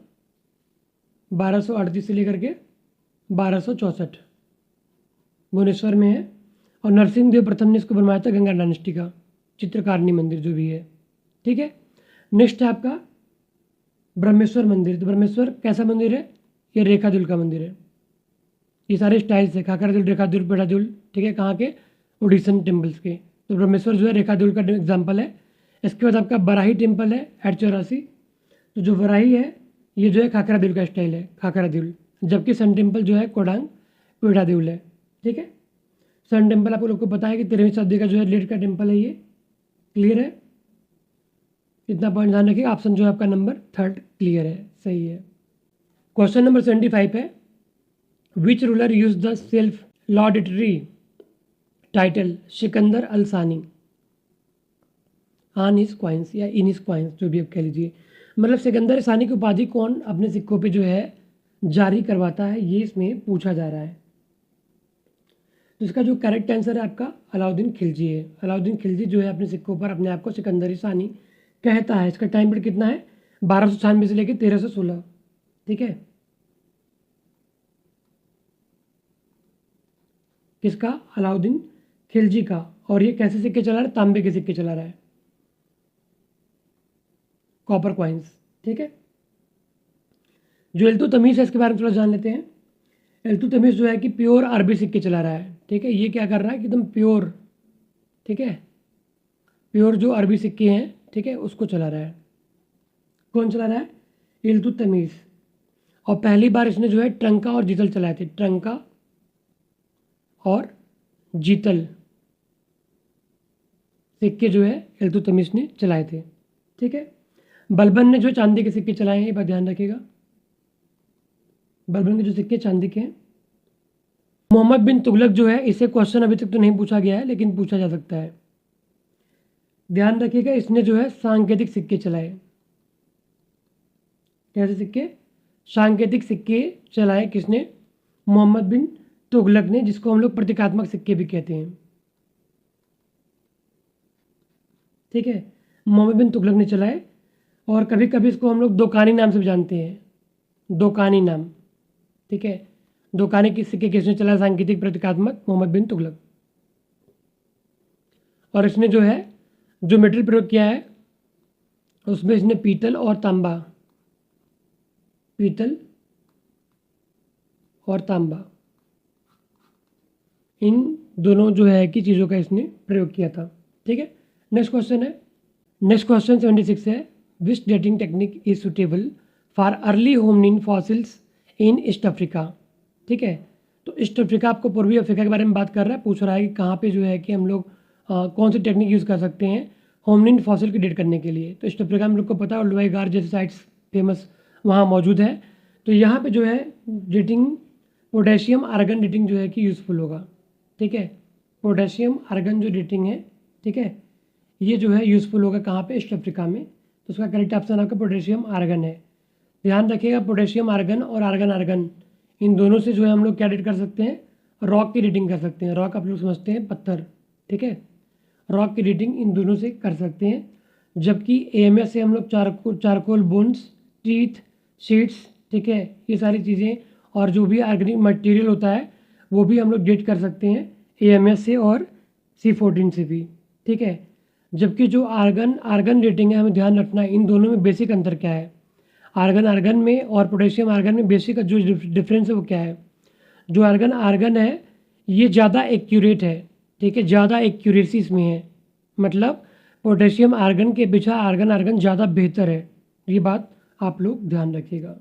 1238 से लेकर के 1264 भुवनेश्वर में है। और नरसिंह देव प्रथम ने इसको बनवाया था, गंगा डायनेस्टी का चित्रकारनी मंदिर जो भी है। ठीक है, नेक्स्ट है आपका ब्रह्मेश्वर मंदिर। तो ब्रह्मेश्वर कैसा मंदिर है, ये रेखादुल का मंदिर है। ये सारे स्टाइल्स है, खाकरादुल, रेखादुल, पेड़ादुल। ठीक है, कहाँ के, ओडिशन टेम्पल्स के। तो ब्रह्मेश्वर जो है रेखादुल का एग्जाम्पल है। इसके बाद आपका बराही टेम्पल है एट 84। तो जो बराही है, ये जो है खाकरादुल का स्टाइल है, खाकरादुल। जबकि सन टेम्पल जो है कोडांग पेड़ादुल है। ठीक है, सन टेम्पल आप लोग को पता है कि 13वीं शताब्दी का जो है लेट का टेम्पल है ये। क्लियर है, इतना पॉइंट ध्यान रखिए। ऑप्शन जो है आपका नंबर 3 क्लियर है, सही है। क्वेश्चन नंबर 75 है, which ruler use the self laudatory title Sikandar al Sani on his coins, या इन हिज क्वाइंस, जो भी आप कह लीजिए। मतलब सिकंदर सानी की उपाधि कौन अपने सिक्कों पे जो है जारी करवाता है, ये इसमें पूछा जा रहा है। तो इसका जो करेक्ट आंसर है आपका अलाउद्दीन खिलजी है। अलाउद्दीन खिलजी जो है अपने सिक्कों पर अपने आप को सिकंदर सानी कहता है। इसका टाइम पीरियड कितना है, 1296 से लेकर 1316। ठीक है, किसका, अलाउद्दीन खिलजी का। और ये कैसे सिक्के चला रहा है, तांबे के सिक्के चला रहा है, कॉपर क्वाइंस। ठीक है, जो इल्तुतमिश है, इसके बारे में थोड़ा जान लेते हैं। इल्तुतमिश जो है कि प्योर अरबी सिक्के चला रहा है। ठीक है, ये क्या कर रहा है कि एकदम प्योर, ठीक है, प्योर जो अरबी सिक्के हैं, ठीक है, उसको चला रहा है। कौन चला रहा है, इल्तुतमिश। और पहली बार इसने जो है ट्रंका और जीतल चलाए थे, ट्रंका और जीतल सिक्के जो है इल्तुतमिश ने चलाए थे। ठीक है, बलबन ने जो चांदी के सिक्के चलाए हैं, ये बात ध्यान रखिएगा। बलबन के जो सिक्के चांदी के हैं। मोहम्मद बिन तुगलक जो है, इसे क्वेश्चन अभी तक तो नहीं पूछा गया है, लेकिन पूछा जा सकता है। ध्यान रखिएगा, इसने जो है सांकेतिक सिक्के चलाए। कैसे सिक्के? सांकेतिक सिक्के चलाए किसने? मोहम्मद बिन तुगलक ने, जिसको हम लोग प्रतीकात्मक सिक्के भी कहते हैं। ठीक है, मोहम्मद बिन तुगलक ने चलाए, और कभी कभी इसको हम लोग दोकानी नाम से भी जानते हैं, दोकानी नाम। ठीक है, दोकानी के सिक्के किसने चलाया? सांकेतिक प्रतीकात्मक मोहम्मद बिन तुगलक। और इसने जो है जो मेटल प्रयोग किया है उसमें इसने पीतल और तांबा, पीतल और तांबा, इन दोनों जो है कि चीज़ों का इसने प्रयोग किया था। ठीक है, नेक्स्ट क्वेश्चन है, नेक्स्ट क्वेश्चन 76 है, which dating technique is suitable for early hominin fossils in East Africa. ठीक है, तो ईस्ट अफ्रीका आपको पूर्वी अफ्रीका के बारे में बात कर रहा है, पूछ रहा है कि कहाँ पे जो है कि हम लोग कौन सी टेक्निक यूज़ कर सकते हैं होमनिन फॉसिल की डेट करने के लिए। तो ईस्ट अफ्रीका में हम लोग को पता है ओल्डुआई गार जैसे साइट्स फेमस वहाँ मौजूद है। तो यहाँ पे जो है डेटिंग पोटेशियम आर्गन डेटिंग जो है कि यूज़फुल होगा। ठीक है, पोटेशियम आर्गन जो डेटिंग है, ठीक है, ये जो है यूज़फुल होगा कहाँ पे? ईस्ट अफ्रीका में। तो उसका करेक्ट ऑप्शन आपका पोटेशियम आर्गन है। ध्यान रखिएगा, पोटेशियम आर्गन और आर्गन आर्गन इन दोनों से जो है हम लोग क्या डेट कर सकते हैं? रॉक की डेटिंग कर सकते हैं। रॉक आप लोग समझते हैं पत्थर। ठीक है, रॉक की डेटिंग इन दोनों से कर सकते हैं। जबकि AMS से हम लोग चारकोल बोन्स, टीथ, शीट्स, ठीक है, ये सारी चीज़ें और जो भी ऑर्गेनिक मटेरियल होता है वो भी हम लोग डेट कर सकते हैं AMS से और C14 से भी। ठीक है, जबकि जो आर्गन डेटिंग है, हमें ध्यान रखना है इन दोनों में बेसिक अंतर क्या है। आर्गन में और पोटेशियम आर्गन में बेसिक जो डिफरेंस है वो क्या है? जो आर्गन है ये ज़्यादा एक्यूरेट है। ठीक है, ज़्यादा एक्यूरेसी इसमें है, मतलब पोटेशियम आर्गन के पीछे आर्गन ज़्यादा बेहतर है। ये बात आप लोग ध्यान रखिएगा।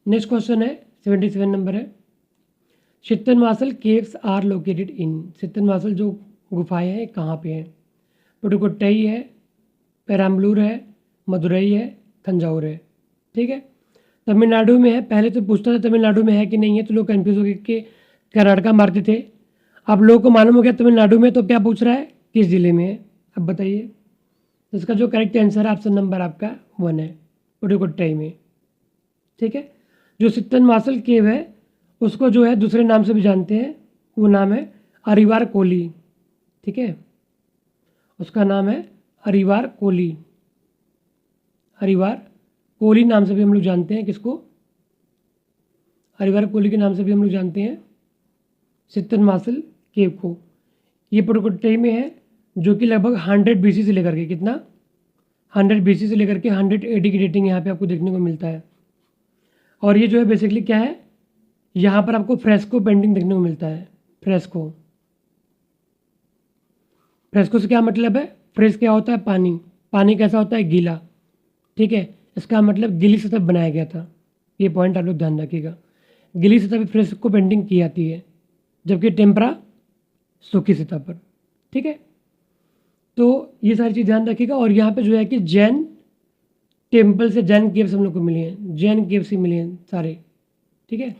नेक्स्ट क्वेश्चन है 77 नंबर है, Sittanavasal caves are located in. Sittanavasal जो गुफाएं हैं कहाँ पे हैं? पुडुकोट्टई है, पेराम्बलूर है, मदुरई है, तंजावुर है। ठीक है, तमिलनाडु में है। पहले तो पूछता था तमिलनाडु में है कि नहीं है, तो लोग कन्फ्यूज हो गए कि कर्नाटका मारते थे। अब लोगों को मालूम हो गया तमिलनाडु में, तो क्या पूछ रहा है किस जिले में है? अब बताइए। तो इसका जो करेक्ट आंसर है ऑप्शन नंबर आपका 1 है, पुडुकोट्टई में। ठीक है, जो सित्तनवासल केव है उसको जो है दूसरे नाम से भी जानते हैं, वो नाम है अरिवार कोली। ठीक है, उसका नाम है अरिवार कोली। अरिवार कोली नाम से भी हम लोग जानते हैं किसको? अरिवार कोली के नाम से भी हम लोग जानते हैं सित्तनवासल केव को। ये पुडुकोट्टई में है, जो कि लगभग 100 BC से लेकर के कितना 100 BC से लेकर के 100 AD की डेटिंग यहाँ पे आपको देखने को मिलता है। और ये जो है बेसिकली क्या है, यहाँ पर आपको फ्रेस्को पेंटिंग देखने को मिलता है। फ्रेस्को, फ्रेस्को से क्या मतलब है? फ्रेस क्या होता है? पानी। पानी कैसा होता है? गीला। ठीक है, इसका मतलब गीली सतह बनाया गया था। ये पॉइंट आप लोग ध्यान रखिएगा, गीली सतह पर फ्रेस्को पेंटिंग की जाती है, जबकि टेम्परा सूखी सतह पर। ठीक है, तो ये सारी चीज़ ध्यान रखिएगा। और यहाँ पे जो है कि जैन टेम्पल से जैन केव्स हम लोग को मिली हैं, जैन केव्स ही मिले हैं सारे। ठीक है,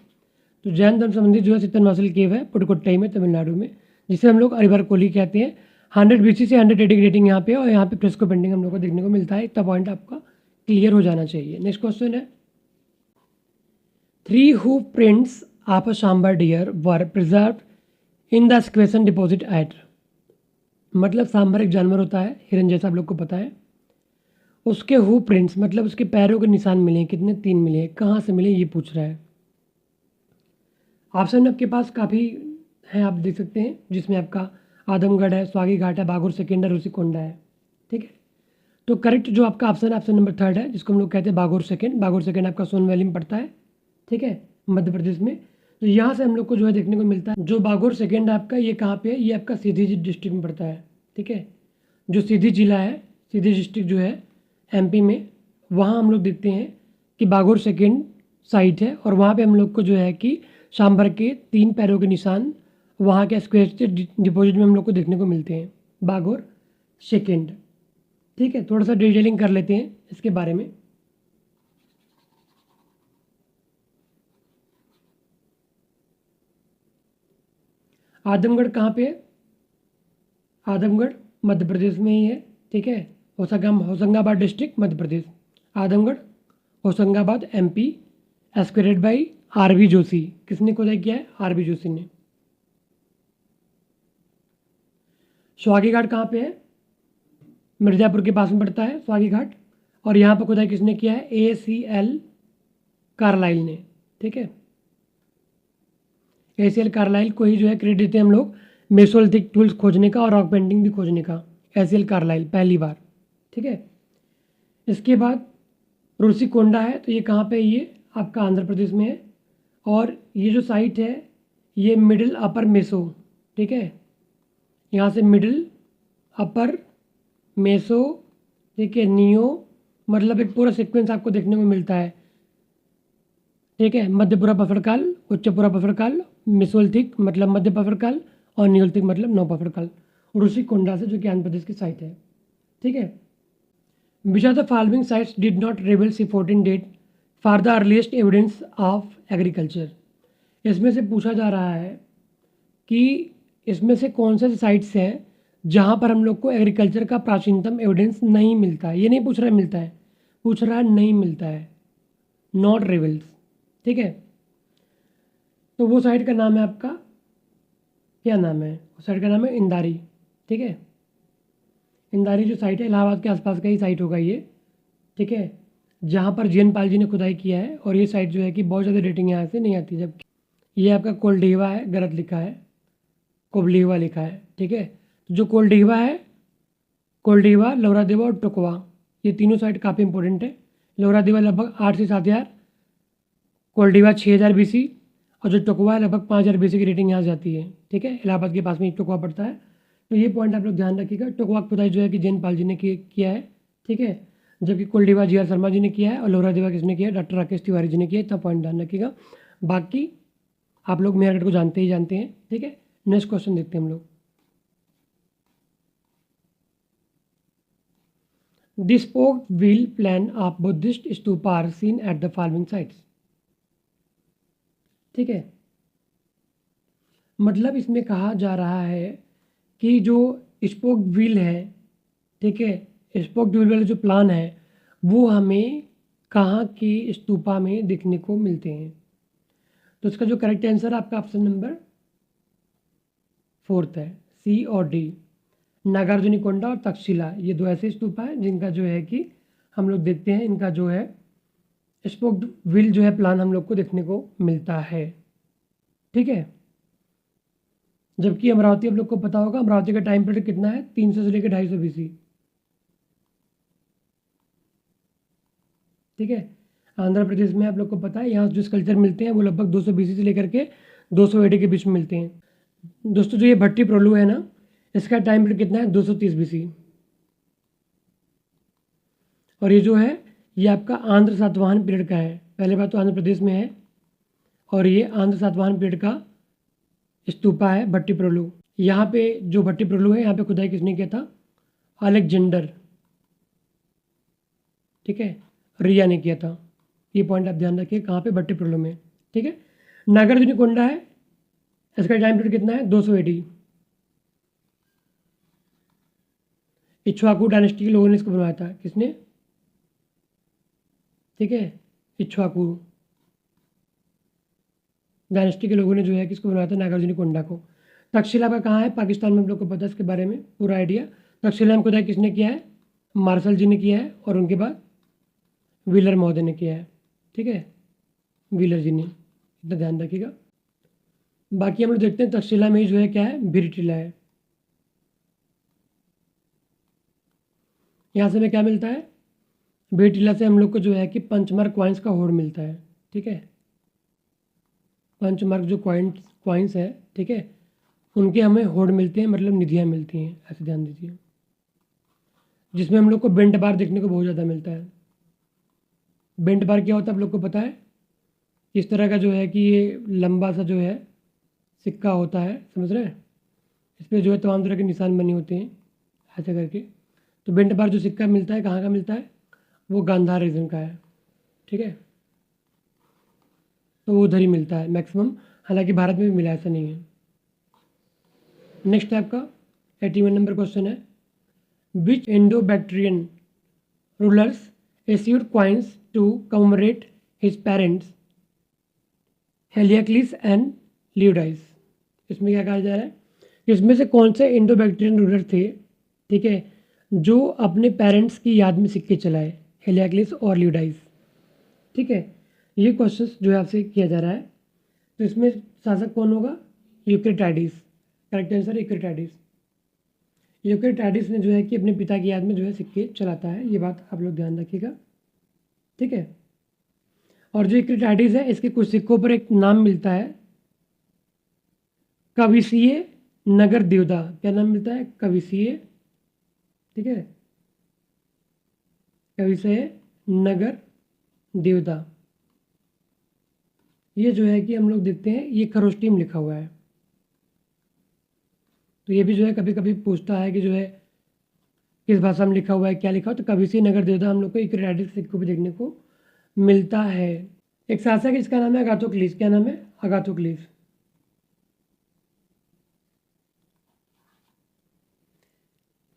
तो जैन धर्म संबंधित जो है सित्तनवासल केव है पुडुकोट्टई में, तमिलनाडु में, जिसे हम लोग अरिवार कोली कहते हैं। 100 BC से 100 AD की डेटिंग यहाँ पे, और यहाँ पे फ्रेस्को पेंटिंग हम लोग को देखने को मिलता है। इतना पॉइंट आपका क्लियर हो जाना चाहिए। नेक्स्ट क्वेश्चन है, 3 hoof prints of a sambar deer were preserved in the excavation deposit at। मतलब सांभर एक जानवर होता है, हिरन जैसा, आप लोग को पता है। उसके हूफ प्रिंट्स मतलब उसके पैरों के निशान मिले हैं, कितने? 3 मिले हैं। कहाँ से मिले ये पूछ रहा है। ऑप्शन आपके पास काफ़ी हैं, आप देख सकते हैं, जिसमें आपका आदमगढ़ है, स्वागी घाट है, बागुर सेकेंड है, रूसीकोंडा है। ठीक है, तो करेक्ट जो आपका ऑप्शन है ऑप्शन नंबर 3 है, जिसको हम लोग कहते हैं बागुर सेकेंड। बागुर सेकेंड आपका सोन वैली में पड़ता है। ठीक है, मध्य प्रदेश में। तो यहाँ से हम लोग को जो है देखने को मिलता है। जो बागुर सेकेंड आपका ये कहाँ पे है? ये आपका सीधी डिस्ट्रिक्ट में पड़ता है। ठीक है, जो सीधी जिला है, सीधी डिस्ट्रिक्ट जो है MP में, वहाँ हम लोग देखते हैं कि बागुर सेकेंड साइट है। और वहाँ पे हम लोग को जो है कि सांभर के 3 पैरों के निशान वहाँ के स्क्वायर डिपॉजिट में हम लोग को देखने को मिलते हैं, बागुर सेकेंड। ठीक है, थोड़ा सा डिटेलिंग कर लेते हैं इसके बारे में। आजमगढ़ कहाँ पे है? आजमगढ़ मध्य प्रदेश में ही है। ठीक है, Hoshangabad district Madhya Pradesh. Azamgarh Hoshangabad MP. Excavated by RB Joshi. किसने खोदाई किया है? आरबी जोशी ने। स्वागी घाट कहाँ पे है? मिर्ज़ापुर के पास में पड़ता है स्वागी घाट। और यहाँ पर खुदाई किसने किया है? ACL कार्लाइल ने। ठीक है, ACL कार्लाइल को ही जो है क्रेडिट देते हैं हम लोग मेसोलिथिक टूल्स खोजने का और रॉक पेंटिंग भी खोजने का। ACL कार्लाइल पहली बार। ठीक है, इसके बाद रुषिकोंडा है, तो ये कहाँ पे है? ये आपका आंध्र प्रदेश में है। और ये जो साइट है ये मिडिल अपर मेसो। ठीक है, यहाँ से मिडिल अपर मेसो, ठीक है, नियो, मतलब एक पूरा सीक्वेंस आपको देखने को मिलता है। ठीक है, मध्यपुरा बफरकाल, उच्चपुरा बफरकाल, मेसोलिथिक मतलब मध्य बफरकाल, और नियोलिथिक मतलब नव बफरकाल। ऋषिकोंडा से, जो कि आंध्र प्रदेश की साइट है। ठीक है, which are the following sites did not reveal C14 date for the earliest evidence of agriculture. इसमें से पूछा जा रहा है कि इसमें से कौन से साइट्स हैं जहाँ पर हम लोग को एग्रीकल्चर का प्राचीनतम एविडेंस नहीं मिलता है। ये नहीं पूछ रहा है मिलता है, पूछ रहा है नहीं मिलता है, नॉट रिविल्स। ठीक है, तो वो साइट का नाम है आपका, क्या नाम है? उस साइट का नाम है इंदारी। ठीक है, इंदारी जो साइट है इलाहाबाद के आसपास का ही साइट होगा ये। ठीक है, जहाँ पर जीएन पाल जी ने खुदाई किया है। और ये साइट जो है कि बहुत ज़्यादा रेटिंग यहाँ से नहीं आती, जबकि ये आपका कोल्डिवा है, गलत लिखा है, कोबलीवा लिखा है। ठीक है, तो जो कोल्डिवा है, कोल्डिवा, लोरादेवा और टोकवा, ये तीनों साइट काफ़ी इंपॉर्टेंट है। लोरादेवा लगभग 8 से 7,000, कोल्डिवा 6,000 BC, और जो टोकवा है लगभग 5,000 BC की रेटिंग यहाँ जाती है। ठीक है, इलाहाबाद के पास में टोकवा पड़ता है। तो ये पॉइंट आप लोग ध्यान रखिएगा। टोकवा की खुदाई जो है कि जैन पाल जी ने किया है। ठीक है, जबकि कोल्डिवा GR शर्मा जी ने किया है, और लोरादेवा किसने किया है? डॉक्टर राकेश तिवारी जी ने किया है। इतना पॉइंट ध्यान रखिएगा। बाकी आप लोग मेरठ को जानते ही जानते हैं। ठीक है, नेक्स्ट क्वेश्चन देखते हैं हम लोग। The spoke wheel plan of Buddhist stupa are seen at the following sites। ठीक है, मतलब इसमें कहा जा रहा है कि जो स्पोक व्हील है, ठीक है, स्पोक व्हील वाला जो प्लान है वो हमें कहाँ की स्तूपा में देखने को मिलते हैं। तो इसका जो करेक्ट आंसर आपका ऑप्शन नंबर 4 है, C और D। नागार्जुनीकोंडा और तक्षशिला, ये दो ऐसे स्तूपा हैं जिनका जो है कि हम लोग देखते हैं, इनका जो है स्पोक व्हील जो है प्लान हम लोग को देखने को मिलता है। ठीक है, जबकि अमरावती आप लोग को पता होगा, अमरावती का टाइम पीरियड कितना है? 300 से लेकर 250 BC। ठीक है, आंध्र प्रदेश में आप लोग को पता है यहाँ जो स्कल्पचर मिलते हैं वो लगभग 200 BC से लेकर के 200 AD के बीच में मिलते हैं। दोस्तों, जो ये भट्टी प्रोलू है ना, इसका टाइम पीरियड कितना है? 230 BC। और ये जो है ये आपका आंध्र सातवाहन पीरियड का है। पहले बात तो आंध्र प्रदेश में है, और ये आंध्र सातवाहन पीरियड का स्तूपा है भट्टी प्रोलू। यहाँ पे जो भट्टी प्रोलू है यहाँ पे खुदाई किसने किया था? अलेक्जेंडर, ठीक है, रिया ने किया था। ये पॉइंट आप ध्यान रखिए, कहाँ पे? भट्टी प्रोलू में। ठीक है, नागार्जुनीकोंडा है, इसका टाइम पीरियड कितना है? 200 AD। इक्ष्वाकु डायनेस्टी के लोगों ने इसको बनवाया था। किसने? ठीक है, इक्ष्वाकु डायनेस्टी के लोगों ने जो है किसको बनवाया था? नागार्जुनीकोंडा को। तक्षशिला का कहाँ है? पाकिस्तान में। हम लोग को पता है इसके बारे में पूरा आइडिया। तक्षशिला में खुदाई किसने किया है? मार्शल जी ने किया है, और उनके बाद व्हीलर महोदय ने किया है। ठीक है, व्हीलर जी ने, इतना ध्यान रखिएगा। बाकी हम लोग देखते हैं तक्षशिला में ही जो है क्या है? भिरटिला है। यहाँ से हमें क्या मिलता है? भिरटिला से हम लोग को जो है कि पंचमार्क कॉइन्स का होड़ मिलता है। ठीक है, पंचमार्क जो कॉइन्स है, ठीक है, उनके हमें होड़ मिलते हैं, मतलब निधियाँ मिलती हैं, ऐसे ध्यान दीजिए। जिसमें हम लोग को बेंट बार देखने को बहुत ज़्यादा मिलता है। बेंट बार क्या होता है आप लोग को पता है? इस तरह का जो है कि ये लंबा सा जो है सिक्का होता है, समझ रहे हैं? इस पर जो है तमाम तरह के निशान बने होते हैं, ऐसे करके। तो भिंड बार जो सिक्का मिलता है कहाँ का मिलता है, वो गांधार रीजन का है, ठीक है, तो वो उधर ही मिलता है मैक्सिमम, हालांकि भारत में भी मिला, ऐसा नहीं है। नेक्स्ट है आपका 81 नंबर क्वेश्चन है, which Indo Bactrian rulers issued coins to commemorate his parents Heliocles and Laodice. इसमें क्या कहा जा रहा है, इसमें से कौन से इंडो बैक्टीरियन रूलर थे, ठीक है, जो अपने पेरेंट्स की याद में सिक्के चलाए, हेलियाक्लिस और ल्यूडाइस, ठीक है। ये क्वेश्चन जो है आपसे किया जा रहा है। तो इसमें शासक कौन होगा, यूक्रेटाइडिस, करेक्ट आंसर यूक्रेटाइडिस। यूक्रेटाइडिस ने जो है कि अपने पिता की याद में जो है सिक्के चलाता है, ये बात आप लोग ध्यान रखिएगा, ठीक है। और जो यूक्रेटाइडिस है इसके कुछ सिक्कों पर एक नाम मिलता है, कविसीय नगर देवता, क्या नाम मिलता है, कविसीय, ठीक है, कविसीय नगर देवता। ये जो है कि हम लोग देखते हैं ये खरोष्टी में लिखा हुआ है, तो ये भी जो है कभी कभी पूछता है कि जो है किस भाषा में लिखा हुआ है, क्या लिखा हो, तो कविसीय नगर देवता हम लोग को यूक्रेटाइडिस सिक्कों पर देखने को मिलता है। एक शासक है इसका नाम है अगाथोक्लिस, क्या नाम है, अगाथोक्लिस।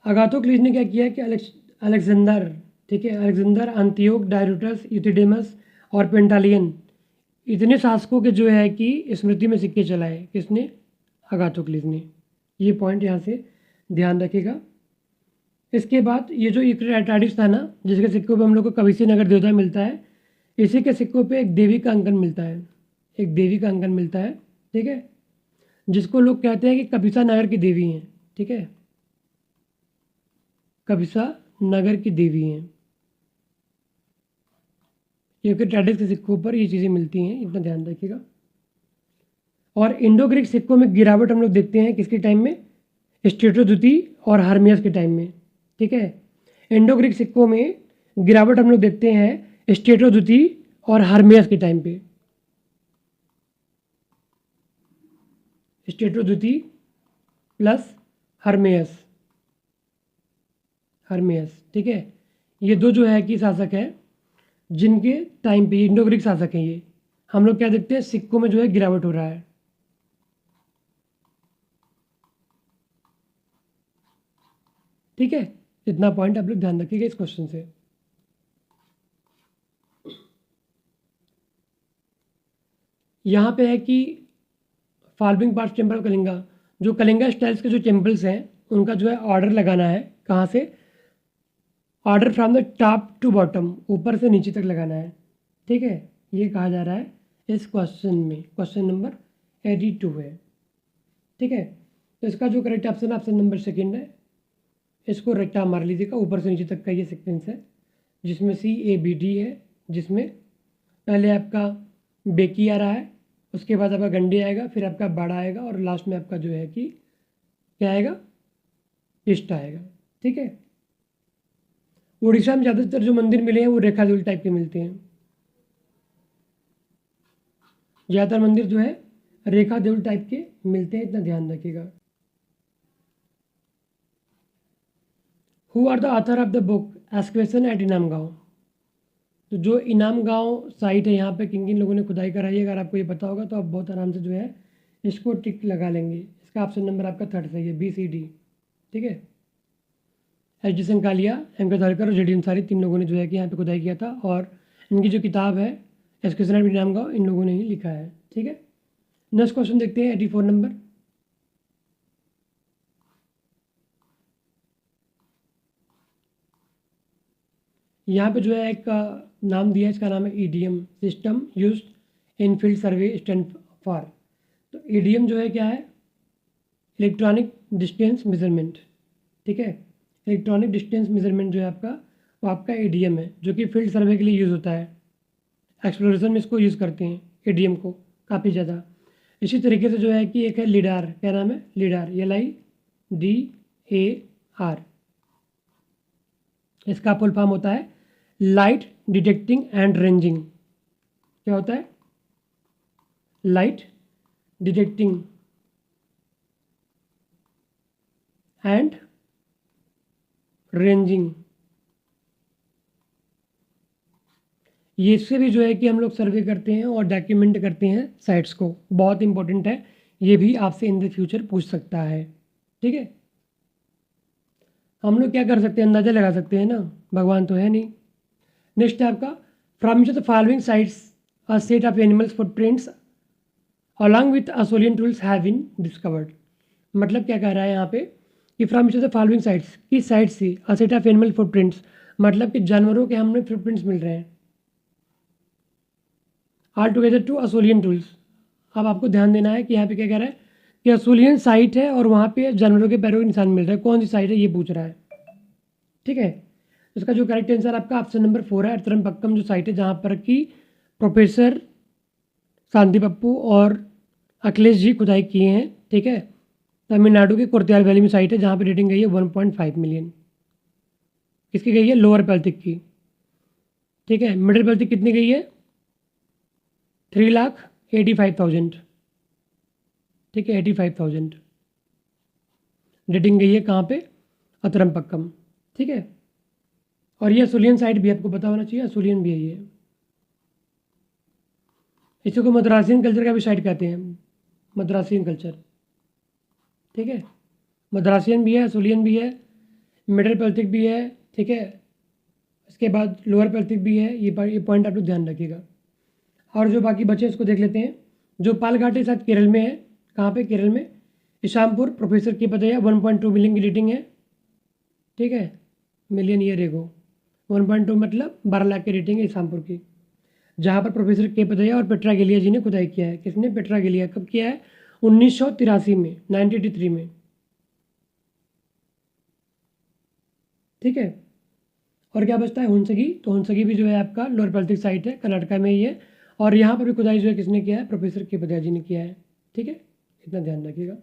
अगाथोक्लिस ने क्या किया कि अलेक्जेंडर, ठीक है, अलेक्जेंडर, अंतियोक, डायरोटस, यूथिडेमस और पेंटालियन, इतने शासकों के जो है कि स्मृति में सिक्के चलाए, किसने, अगाथोक्लिस ने। ये पॉइंट यहाँ से ध्यान रखिएगा। इसके बाद ये जो यूक्रेटाइडिस था ना, जिसके सिक्कों पे हम लोग को कविसीय नगर देवता मिलता है, इसी के सिक्कों पे एक देवी का अंकन मिलता है, एक देवी का अंकन मिलता है, ठीक है, जिसको लोग कहते हैं कि कपिसा नगर की देवी हैं, ठीक है, कपिसा नगर की देवी हैं। यूक्रेटाइडिस के सिक्कों पर ये चीज़ें मिलती हैं, इतना ध्यान रखिएगा। और इंडो ग्रीक सिक्कों में गिरावट हम लोग देखते हैं किसके टाइम में, स्ट्रेटो द्वितीय और हर्मियस के टाइम में, ठीक है। इंडो ग्रीक सिक्कों में गिरावट हम लोग देखते हैं स्ट्रेटो द्वितीय और हर्मियस के टाइम पे, स्ट्रेटो द्वितीय प्लस हर्मियस, हर्मियस, ठीक है। ये दो जो है कि शासक है जिनके टाइम पे, इंडो ग्रीक शासक हैं ये, हम लोग क्या देखते हैं सिक्कों में जो है गिरावट हो रहा है, ठीक है। इतना पॉइंट आप लोग ध्यान रखिएगा इस क्वेश्चन से। यहाँ पे है कि following parts temple of Kalinga, जो कलिंगा स्टाइल्स के जो टेम्पल्स हैं उनका जो है ऑर्डर लगाना है, कहाँ से, order from the top to bottom, ऊपर से नीचे तक लगाना है, ठीक है। ये कहा जा रहा है इस क्वेश्चन में, क्वेश्चन नंबर 82 है, ठीक है। तो इसका जो करेक्ट ऑप्शन है ऑप्शन नंबर सेकेंड है, इसको रट्टा मार लीजिएगा, ऊपर से नीचे तक का ये सीक्वेंस है, जिसमें CABD है, जिसमें पहले आपका बेकी आ रहा है, उसके बाद आपका गंडी आएगा, फिर आपका बाड़ा आएगा और लास्ट में आपका जो है कि क्या आएगा, इष्ट आएगा, ठीक है। उड़ीसा में ज़्यादातर जो मंदिर मिले हैं वो रेखाजुल टाइप के मिलते हैं, ज़्यादातर मंदिर जो है रेखा देउल टाइप के मिलते हैं, इतना ध्यान रखिएगा। Who are the author of the book excavation at Inamgaon, तो जो इनाम गाँव साइट है यहाँ पे किन किन लोगों ने खुदाई कराई है, अगर आपको ये पता होगा तो आप बहुत आराम से जो है इसको टिक लगा लेंगे। इसका ऑप्शन नंबर आपका थर्ड सही है, BCD, ठीक है। HG संकालिया, MK धारकर और JD अंसारी, तीन लोगों ने जो है कि यहाँ पे खुदाई किया था, और इनकी जो किताब है एक्सकवेशन एट इनाम गाँव इन लोगों ने ही लिखा है, ठीक है। नेक्स्ट क्वेश्चन देखते हैं 84 नंबर। यहाँ पे जो है एक नाम दिया है, इसका नाम है EDM, system used in field survey stand for. तो EDM जो है क्या है, इलेक्ट्रॉनिक डिस्टेंस मेजरमेंट, ठीक है। इलेक्ट्रॉनिक डिस्टेंस मेजरमेंट जो है आपका, वो आपका EDM है, जो कि फील्ड सर्वे के लिए यूज़ होता है, एक्सप्लोरेशन में इसको यूज़ करते हैं EDM को काफ़ी ज़्यादा। इसी तरीके से जो है कि एक है लीडार, क्या नाम है, लीडार, LIDAR, इसका फुल फॉर्म होता है लाइट डिटेक्टिंग एंड रेंजिंग। क्या होता है, लाइट डिटेक्टिंग एंड रेंजिंग, ये इससे भी जो है कि हम लोग सर्वे करते हैं और डॉक्यूमेंट करते हैं साइट्स को, बहुत इंपॉर्टेंट है, ये भी आपसे इन द फ्यूचर पूछ सकता है। ठीक है, हम लोग क्या कर सकते हैं, अंदाज़ा लगा सकते हैं ना, भगवान तो है नहीं। नेक्स्ट है आपका, from the following sites a set of animals footprints along with Acheulian tools have been discovered. मतलब क्या कह रहा है यहाँ पे कि फ्रॉम द फॉलोइंग साइट्स, किस साइट से, a set of animal footprints, मतलब कि जानवरों के हमें फुटप्रिंट्स मिल रहे हैं, are together to Acheulian tools. अब आपको ध्यान देना है कि यहाँ पे क्या कह रहा है कि असोलियन साइट है और वहाँ पे जानवरों के पैरों के निशान मिल रहे हैं, कौन सी साइट है ये पूछ रहा है। ठीक है, इसका जो करेक्ट आंसर आपका ऑप्शन नंबर 4 है, अतरमपक्कम जो साइट है जहाँ पर कि प्रोफेसर शांति पप्पू और अखिलेश जी खुदाई किए हैं। ठीक है, तमिलनाडु के कुर्तियाल वैली में साइट है जहाँ पे रेटिंग गई है 1.5 मिलियन। किसकी गई है, लोअर पैल्थिक की। ठीक है, मिडिल पैल्थिक कितनी गई है, 3,85,000। ठीक है, 85,000 रेटिंग गई है कहाँ पे, अतरमपक्कम। ठीक है, और ये असुलियन साइट भी आपको पता होना चाहिए, असुलियन भी है ये। इसको मद्रासियन कल्चर का भी साइट कहते हैं, मद्रासियन कल्चर। ठीक है, मद्रासियन भी है, असुलियन भी है, मिडिल पैल्थिक भी है। ठीक है, इसके बाद लोअर पैल्थिक भी है, ये पॉइंट आप लोग ध्यान रखिएगा। और जो बाकी बचे इसको देख लेते हैं। जो पालघाटी साथ केरल में है, कहाँ पे, केरल में ईशामपुर, प्रोफेसर के पतैया 1.2 मिलियन की रेटिंग है। ठीक है, मिलियन ईयर एगो 1.2 मतलब 12 लाख की रेटिंग है ईशामपुर की, जहाँ पर प्रोफेसर के पतैया और पेट्रा गेलिया जी ने खुदाई किया है। किसने, पेट्रा गेलिया। कब किया है, 1983 में, 1983 में। ठीक है, और क्या बचता है, हुंसगी। तो हुंसगी भी जो है आपका लोअर पैल्थिक साइट है, कर्नाटका में ही है, और यहाँ पर भी खुदाई जो है किसने किया है, प्रोफेसर के पतैया जी ने किया है। ठीक है, इतना ध्यान रखिएगा।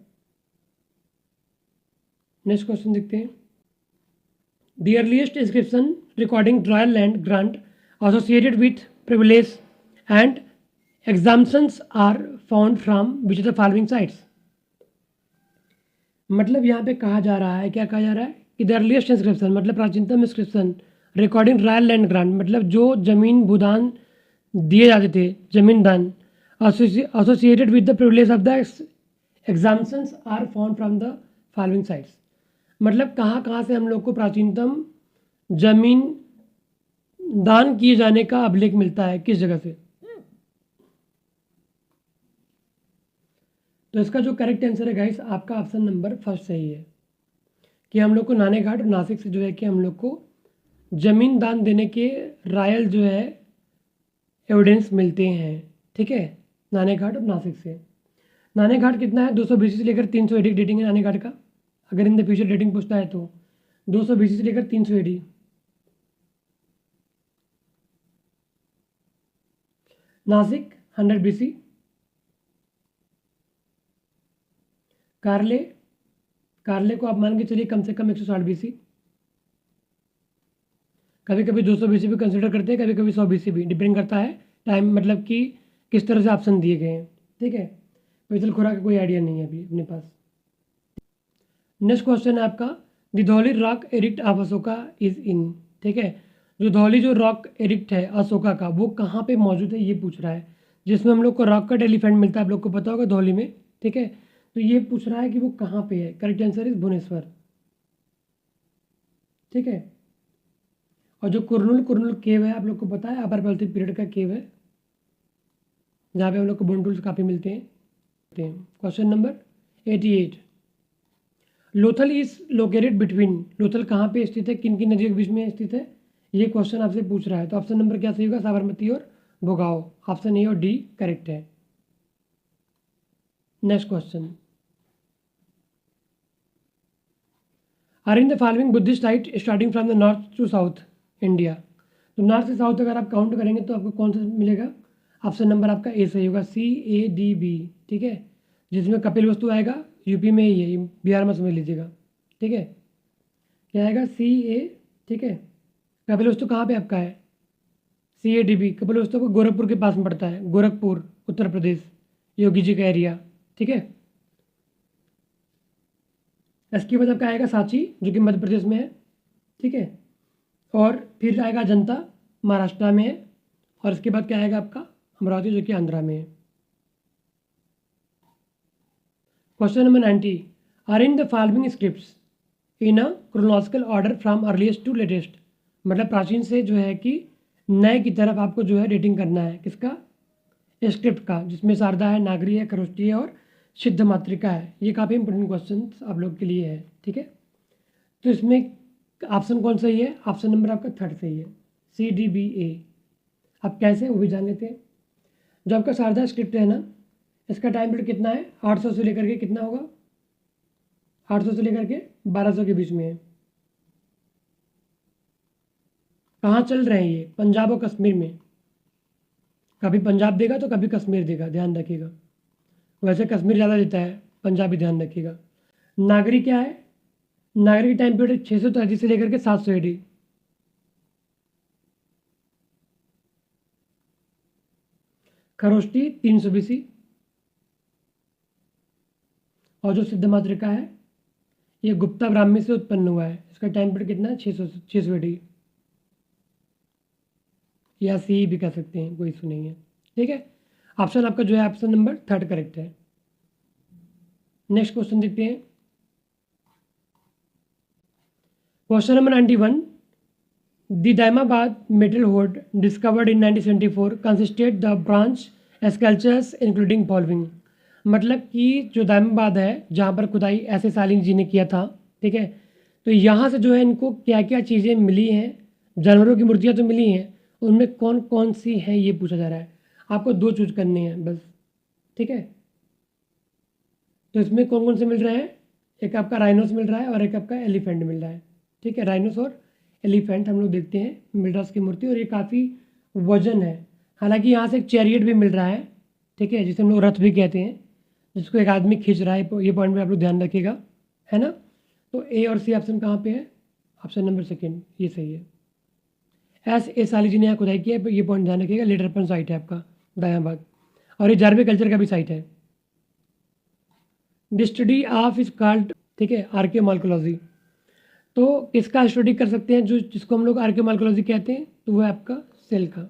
नेक्स्ट क्वेश्चन देखते हैं। The earliest inscription recording dry land grant associated with privilege and exemptions are found from which of the following sites। मतलब यहाँ पे कहा जा रहा है, क्या कहा जा रहा है कि द अर्लीस्ट इंस्क्रिप्शन मतलब प्राचीनतम inscription recording royal land grant, मतलब जो जमीन भूदान दिए जाते थे, जमीन दान, associated with the privilege of the exemptions are found from the following sites. मतलब कहाँ कहाँ से हम लोग को प्राचीनतम जमीन दान किए जाने का अभिलेख मिलता है, किस जगह से। तो इसका जो करेक्ट आंसर है गाइस, आपका ऑप्शन नंबर फर्स्ट सही है, कि हम लोग को नानेघाट और नासिक से जो है कि हम लोग को जमीन दान देने के रायल जो है एविडेंस मिलते हैं। ठीक है, नानेघाट और नासिक से। नानेघाट कितना है, 220 से लेकर 300 एडी डेटिंग है नानेघाट का, अगर इन द फ्यूचर डेटिंग पूछता है तो 220 से लेकर 300 एडी। नासिक 100 BC। कारले, कारले को आप मान के चलिए कम से कम 160 BC, कभी कभी 200 BC भी कंसिडर करते हैं, कभी कभी 100 BC भी, डिपेंड करता है टाइम, मतलब कि किस तरह से ऑप्शन दिए गए हैं। ठीक है, पैदल खुराक का कोई आइडिया नहीं है अभी अपने पास। नेक्स्ट क्वेश्चन है आपका, the Dhauli rock edict of Ashoka is in. ठीक है, जो धौली जो रॉक एरिक्ट है अशोका का, वो कहाँ पे मौजूद है ये पूछ रहा है, जिसमें हम लोग को रॉक कट एलिफेंट मिलता है, आप लोग को पता होगा धौली में। ठीक है, तो ये पूछ रहा है कि वो कहाँ पे है, करेक्ट आंसर इज भुवनेश्वर। ठीक है, और जो कुरनुल कुरनुल केव है, आप लोग को पता है अपर पैल्थिक पीरियड का केव है, जहाँ पे हम लोग को बोन टूल्स काफ़ी मिलते हैं। Question number 88, Lothal is located between, Lothal कहाँ पे स्थित है, किन किन नदियों के बीच में स्थित है, ये क्वेश्चन आपसे पूछ रहा है। तो ऑप्शन नंबर क्या सही होगा, साबरमती और भोगाओ, ऑप्शन ए और डी करेक्ट है। Next question, are in the following Buddhist site starting from the north to south India. तो नॉर्थ से साउथ अगर आप काउंट करेंगे तो आपको कौन सा मिलेगा, ऑप्शन नंबर आपका ए सही होगा, CADB। ठीक है, जिसमें कपिल वस्तु आएगा, यूपी में ही है, बिहार में समझ लीजिएगा। ठीक है, क्या आएगा, CA। ठीक है, कपिल वस्तु कहाँ पे आपका है, CADB। कपिल वस्तु को गोरखपुर के पास में पड़ता है, गोरखपुर उत्तर प्रदेश, योगी जी का एरिया। ठीक है, इसके बाद आपका आएगा सांची, जो कि मध्य प्रदेश में है। ठीक है। और फिर आएगा अजंता, महाराष्ट्र में है। और इसके बाद क्या आएगा आपका अमरावती, जो कि आंध्रा में है। Question number 90, arrange the following scripts in a chronological order from earliest to latest. मतलब प्राचीन से जो है कि नए की तरफ आपको जो है डेटिंग करना है, किसका, स्क्रिप्ट का, जिसमें शारदा है, नागरी है, खरोष्टी है और सिद्ध मातृका है। ये काफ़ी इंपॉर्टेंट क्वेश्चन आप लोग के लिए है, ठीक है। तो इसमें ऑप्शन कौन सही है, ऑप्शन नंबर आपका थर्ड सही है, CDBA। अब कैसे वो भी जान लेते हैं। जो आपका शारदा स्क्रिप्ट है ना, इसका टाइम पीरियड कितना है, 800 से लेकर के कितना होगा, 800 से लेकर के 1200 के बीच में है। कहाँ चल रहे हैं ये, पंजाब और कश्मीर में। कभी पंजाब देगा तो कभी कश्मीर देगा, ध्यान रखिएगा। वैसे कश्मीर ज़्यादा देता है, पंजाब भी ध्यान रखिएगा। नागरी क्या है, नागरी टाइम पीरियड 633 से लेकर के 700 AD। खरोष्टी 300 BC। और जो सिद्ध मातृका है, ये गुप्ता ब्राह्मी से उत्पन्न हुआ है। इसका टाइम पीरियड कितना है, 600 AD, या सी भी कह सकते हैं, कोई इशू नहीं है, ठीक है। ऑप्शन आपका जो है ऑप्शन नंबर थर्ड करेक्ट है। नेक्स्ट क्वेश्चन देखते हैं। Question number 91, the Daimabad metal horde discovered in 1974 consisted the branch sculptures including following. मतलब कि जो दाइमाबाद है, जहाँ पर खुदाई ऐसे सालिन जी ने किया था, ठीक है। तो यहाँ से जो है इनको क्या क्या चीज़ें मिली हैं, जानवरों की मूर्तियाँ तो मिली हैं, उनमें कौन कौन सी हैं ये पूछा जा रहा है। आपको दो चूज करने हैं बस, ठीक है। तो इसमें कौन कौन से मिल रहे हैं, एक आपका राइनोस मिल रहा है और एक आपका एलिफेंट मिल रहा है, ठीक है। राइनोस और एलिफेंट हम लोग देखते हैं मिल रहा है उसकी मूर्ति, और ये काफ़ी वजन है। हालांकि यहाँ से एक चैरियट भी मिल रहा है, ठीक है, जिसे हम लोग रथ भी कहते हैं, जिसको एक आदमी खींच रहा है। ये पॉइंट में आप लोग ध्यान रखिएगा, है ना। तो ए और सी ऑप्शन कहाँ पे है, ऑप्शन नंबर सेकेंड, ये सही है। एस ए साली जी ने यहाँ खुदाई की है, ये पॉइंट ध्यान रखिएगा। लेटरपन साइट है आपका दायां भाग, और ये जारवे कल्चर का भी साइट है। The study of is called, ठीक है, आर्कियोमार्कोलॉजी। तो किसका स्टडी कर सकते हैं, जो जिसको हम लोग आर्कियोमार्कोलॉजी कहते हैं, तो वह आपका सेल का।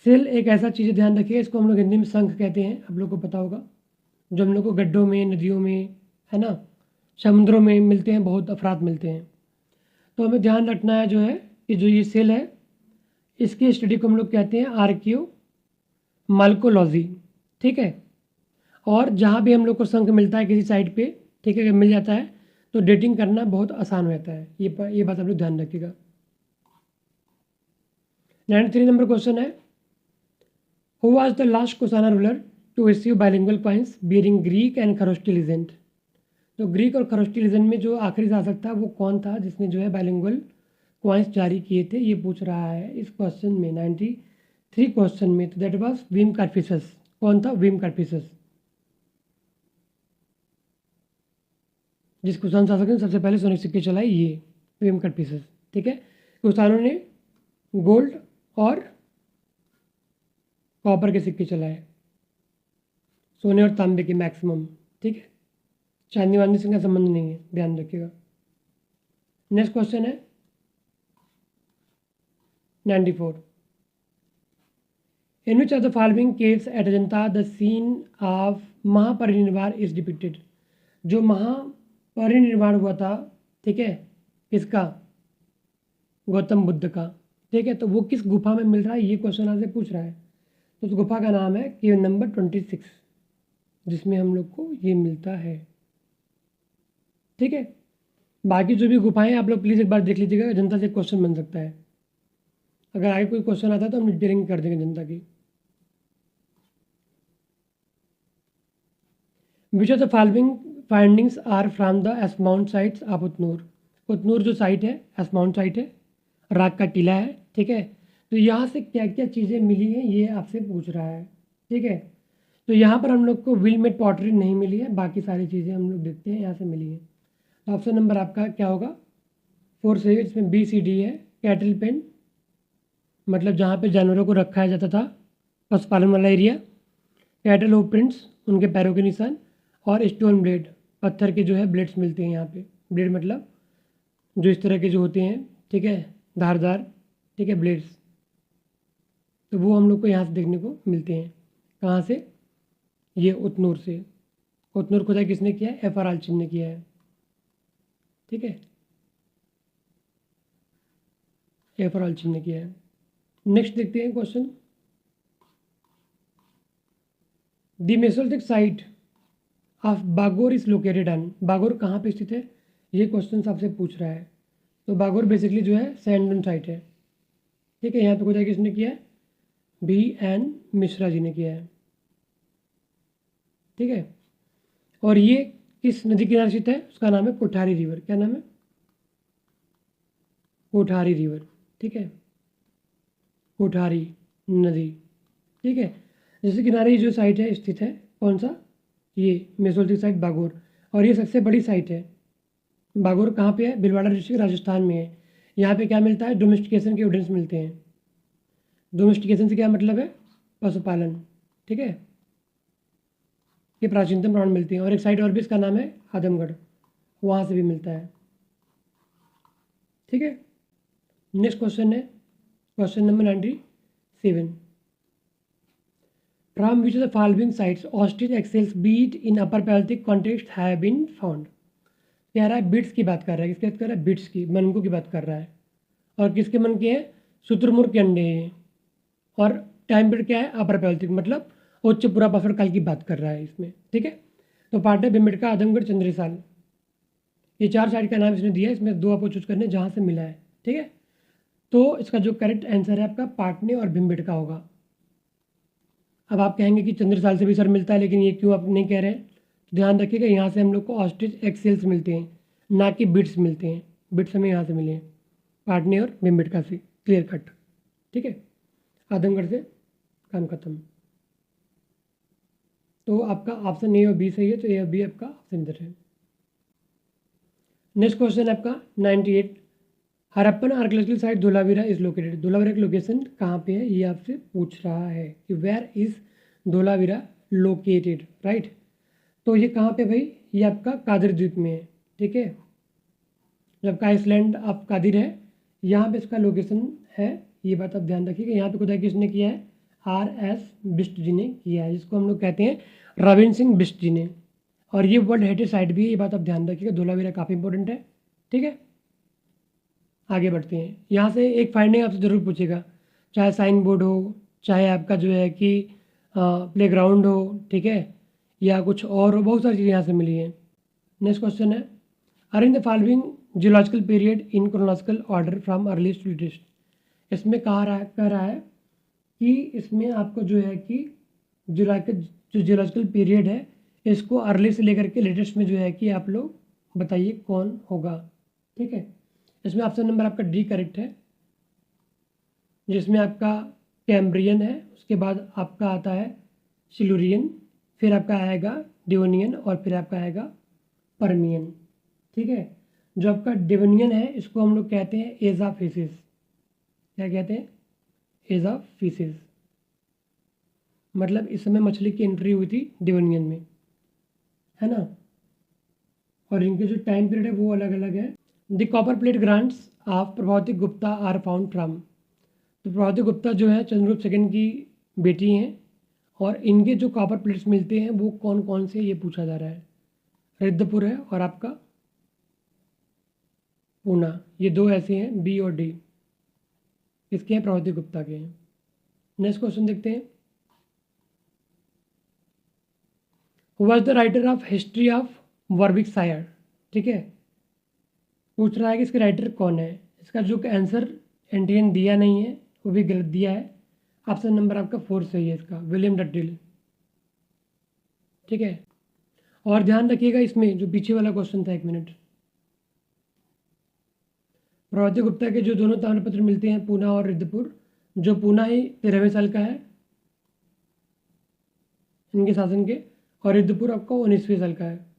सेल एक ऐसा चीज़ है, ध्यान रखिए, इसको हम लोग हिंदी में शंख कहते हैं, आप लोग को पता होगा। जो हम लोग को गड्ढों में, नदियों में, है ना, समुद्रों में मिलते हैं, बहुत अफराद मिलते हैं। तो हमें ध्यान रखना है जो है कि जो ये सेल है, इसकी स्टडी को हम लोग कहते हैं आर्कियोमार्कोलॉजी, ठीक है। और जहाँ भी हम लोग को शंख मिलता है किसी साइट पे, ठीक है, अगर मिल जाता है तो डेटिंग करना बहुत आसान रहता है। ये बात आप लोग ध्यान रखिएगा। 93 नंबर क्वेश्चन है, who was the last Kushana ruler to issue bilingual coins bearing Greek and Kharoshthi legend. तो ग्रीक और खरोष्टी लीजेंड में जो आखिरी शासक था वो कौन था, जिसने जो है बाइलिंगुअल कॉइन्स जारी किए थे, ये पूछ रहा है इस क्वेश्चन में, 93 क्वेश्चन में। तो दैट वाज विम कार्फिसस। कौन था, विम कार्फिसस, जिस कुषाण शासक ने सबसे पहले सोने के सिक्के चलाए, ये विम कार्फिसस, ठीक है। कुषाणों ने गोल्ड और कॉपर के सिक्के चलाए, सोने और तांबे के मैक्सिमम, ठीक है। चांदी वांदी से का संबंध नहीं है, ध्यान रखिएगा। नेक्स्ट क्वेश्चन है 94, in which of the following caves at Ajanta the scene of Mahaparinirvana is depicted. जो महापरिनिर्वाण हुआ था, ठीक है, किसका, गौतम बुद्ध का, ठीक है। तो वो किस गुफा में मिल रहा है, ये क्वेश्चन आपसे पूछ रहा है। तो उस गुफा का नाम है केव नंबर 26, जिसमें हम लोग को ये मिलता है, ठीक है। बाकी जो भी गुफाएं आप लोग प्लीज़ एक बार देख लीजिएगा, जनता से क्वेश्चन बन सकता है। अगर आगे कोई क्वेश्चन आता है तो हम डिटेलिंग कर देंगे जनता की। Which of the following findings are from the ash mound sites of Utnur. Utnur जो साइट है, एसमाउंट साइट है, राग का टीला है, ठीक है। तो यहाँ से क्या क्या चीज़ें मिली हैं ये आपसे पूछ रहा है, ठीक है। तो यहाँ पर हम लोग को विल मेड पॉटरी नहीं मिली है, बाकी सारी चीज़ें हम लोग देखते हैं यहाँ से मिली है। तो ऑप्शन नंबर आपका क्या होगा, 4 सही है, जिसमें BCD है। कैटल पेन, मतलब जहाँ पे जानवरों को रखा जाता था, पशुपालन वाला एरिया। कैटल हूफ प्रिंट्स, उनके पैरों के निशान। और स्टोन ब्लेड, पत्थर के जो है ब्लेड्स मिलते हैं यहाँ पे। ब्लेड मतलब जो इस तरह के जो होते हैं, ठीक है, धारदार, ठीक है, ब्लेड्स, तो वो हम लोग को यहाँ से देखने को मिलते हैं। कहाँ से? ये उतनूर से। उतनूर खुदाई किसने किया है? एफ आर आलचिन ने किया है, ठीक है, एफ आर आलचिन ने किया है। नेक्स्ट देखते हैं question. The mesolithic site of Bagor is located on. Bagor कहाँ पे स्थित है? ये क्वेश्चन आपसे पूछ रहा है। तो बागोर बेसिकली जो है सैंड डून साइट है, ठीक है। यहाँ पे खुदाई किसने किया है? बी एन मिश्रा जी ने किया है, ठीक है। और ये किस नदी किनारे स्थित है? उसका नाम है कोठारी रिवर। क्या नाम है? कोठारी रिवर, ठीक है, कोठारी नदी, ठीक है। जिसके किनारे ये जो साइट है स्थित है, कौन सा? ये मेसोलिथिक साइट बागोर। और ये सबसे बड़ी साइट है। बागोर कहाँ पे है? भीलवाड़ा डिस्ट्रिक्ट राजस्थान में है। यहाँ पे क्या मिलता है? डोमेस्टिकेशन के एविडेंस मिलते हैं। डोमेस्टिकेशन से क्या मतलब है? पशुपालन, ठीक है, ये प्राचीनतम प्रमाण मिलते हैं। और एक साइट और भी, इसका नाम है आदमगढ़, वहाँ से भी मिलता है, ठीक है। नेक्स्ट क्वेश्चन है question number 97। From which of the following sites ostrich eggshells bead in upper Palaeolithic context have been found. कह रहा है बिट्स की बात कर रहा है। किसकी बात कर रहा है? बिट्स की, मनकों की बात कर रहा है। और किसके मन के हैं? शुतुरमुर्ग के अंडे हैं। और टाइम पीरियड क्या है? अपर पैलेटिक, मतलब उच्च पूरा पाषाण काल की बात कर रहा है इसमें, ठीक है। तो पार्ट है भिमबेटका, आदमगढ़, चंद्रसाल। ये 4 साइट का नाम इसने दिया है। इसमें 2 आपको चूज करने जहाँ से मिला है, ठीक है। तो इसका जो करेक्ट आंसर है आपका पाटने और भिमबेटका होगा। अब आप कहेंगे कि चंद्रसाल से भी सर मिलता है, लेकिन ये क्यों आप नहीं कह रहे हैं? तो ध्यान रखिएगा, यहाँ से हम लोग को ऑस्ट्रिच एक्सेल्स मिलते हैं, ना कि बिट्स मिलते हैं। बिट्स हमें यहाँ से मिले हैं, पाटने और भिमबेटका से, क्लियर कट, ठीक है। आदमगढ़ से काम खत्म। तो आपका ऑप्शन ए और बी सही है, तो ए और बी आपका ऑप्शन इधर है। नेक्स्ट क्वेश्चन है आपका 98। Harappan archaeological site Dholavira is located. Dholavira की लोकेशन कहाँ पे है? ये आपसे पूछ रहा है कि where is Dholavira located, right. तो ये कहाँ पे भाई? ये आपका कादिर द्वीप में है, ठीक है। जब का आइसलैंड ऑफ कादिर है, यहाँ पे इसका लोकेशन है। ये बात आप ध्यान रखिएगा। यहाँ पे खुदाई किसने किया है? R.S. बिष्ट जी ने किया है, जिसको हम लोग कहते हैं रविंद्र सिंह बिष्ट जी ने। और ये वर्ल्ड हेरिटेज साइट भी है, ये बात आप ध्यान रखिएगा। धोलावीरा काफ़ी इंपॉर्टेंट है, ठीक है। आगे बढ़ते हैं। यहाँ से एक फाइंडिंग आपसे ज़रूर पूछेगा, चाहे साइन बोर्ड हो, चाहे आपका जो है कि प्लेग्राउंड हो, ठीक है, या कुछ और हो, बहुत सारी चीज़ें यहाँ से मिली हैं। नेक्स्ट क्वेश्चन है, are in the following geological period in chronological order from earliest to latest. इसमें कह रहा है कि इसमें आपको जो है कि जो जियोलॉजिकल पीरियड है, इसको अर्ली से लेकर के लेटेस्ट में जो है कि आप लोग बताइए कौन होगा, ठीक है। इसमें ऑप्शन नंबर आपका डी करेक्ट है, जिसमें आपका कैम्ब्रियन है, उसके बाद आपका आता है सिल्यूरियन, फिर आपका आएगा डिवोनियन, और फिर आपका आएगा परमियन, ठीक है। जो आपका डिवोनियन है, इसको हम लोग कहते हैं एज ऑफ फिशिस। क्या कहते हैं? Age of fishes. मतलब इस समय मछली की एंट्री हुई थी डिवोनियन में, है ना। और इनके जो टाइम पीरियड है वो अलग अलग है। The copper plate grants of Prabhavati Gupta are found from. तो प्रभावती गुप्ता जो है चंद्रगुप्त सेकंड की बेटी हैं, और इनके जो कॉपर प्लेट्स मिलते हैं वो कौन कौन से, ये पूछा जा रहा है। रिद्धपुर है और आपका पूना, ये 2 ऐसे हैं, बी और डी। किसके हैं? प्रभावती गुप्ता के हैं। नेक्स्ट क्वेश्चन देखते हैं। Was the writer of history of Warwickshire, ठीक है। पूछ रहा है कि इसके राइटर कौन है। इसका जो आंसर एंटियन दिया नहीं है, वो भी गलत दिया है। ऑप्शन नंबर आपका 4 सही है इसका, विलियम डगडेल, ठीक है। और ध्यान रखिएगा इसमें जो पीछे वाला क्वेश्चन था, 1 मिनट, प्रभावती गुप्ता के जो दोनों ताम्रपत्र मिलते हैं, पूना और रिद्धपुर, जो पूना ही 13वें साल का है इनके शासन के, और रिद्धपुर आपका 19वें साल का है।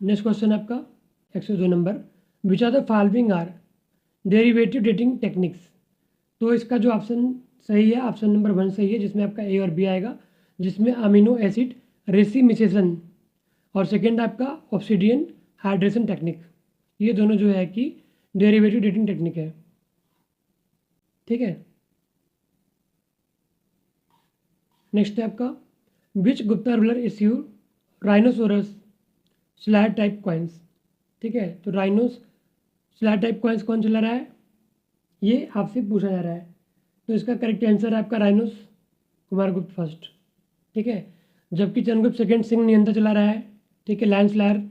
नेक्स्ट क्वेश्चन आपका 102 number, which are the following are derivative dating techniques. तो इसका जो ऑप्शन सही है, ऑप्शन नंबर 1 सही है, जिसमें आपका ए और बी आएगा। जिसमें अमीनो एसिड रेसिमिसेशन और सेकेंड आपका ऑब्सिडियन हाइड्रेशन टेक्निक, ये दोनों जो है कि डेरिवेटिव डेटिंग टेक्निक है। ठीक है, नेक्स्ट है आपका which Gupta ruler issue rhinoceros slayer type coins. ठीक है, तो राइनोस स्लैट टाइप कॉइन्स कौन चला रहा है, ये आपसे पूछा जा रहा है। तो इसका करेक्ट आंसर है आपका राइनोस कुमारगुप्त फर्स्ट। ठीक है, जबकि चंद्रगुप्त सेकेंड सिंह नियंता चला रहा है। ठीक है, लायन स्लायर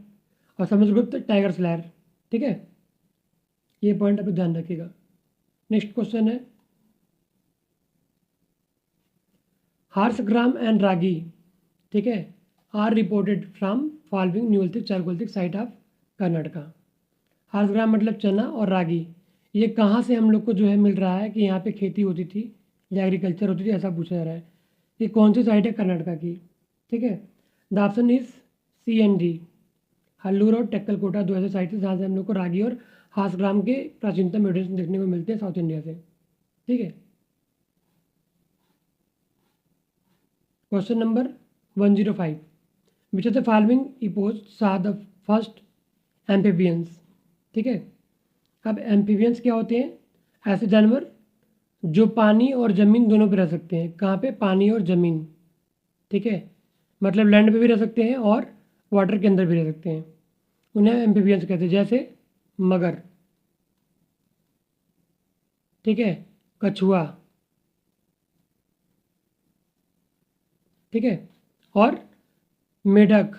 और समुद्रगुप्त टाइगर स्लायर। ठीक है, ये पॉइंट आप ध्यान रखिएगा। नेक्स्ट क्वेश्चन है हार्सग्राम एंड रागी, ठीक है, are reported from following Neolithic Chalcolithic site of Karnataka. Horse gram मतलब चना और रागी, ये कहाँ से हम लोग को जो है मिल रहा है कि यहाँ पे खेती होती थी या एग्रीकल्चर होती थी, ऐसा पूछा जा रहा है। ये कौन सी साइट है कर्नाटका की। ठीक है, the option is C and D, Hallur और टेक्कलकोटा, दो ऐसे साइट है जहाँ से हम लोग को रागी और हार्सग्राम के प्राचीनतम एविडेंस देखने को मिलते हैं साउथ इंडिया से। ठीक है, question number 105, which of the following epochs saw the first amphibians. ठीक है, अब एम्फीबियंस क्या होते हैं, ऐसे जानवर जो पानी और ज़मीन दोनों पे रह सकते हैं। कहाँ पे, पानी और ज़मीन। ठीक है, मतलब लैंड पे भी रह सकते हैं और वाटर के अंदर भी रह सकते हैं, उन्हें एम्फीबियंस कहते हैं। जैसे मगर, ठीक है, कछुआ, ठीक है, और मेढक।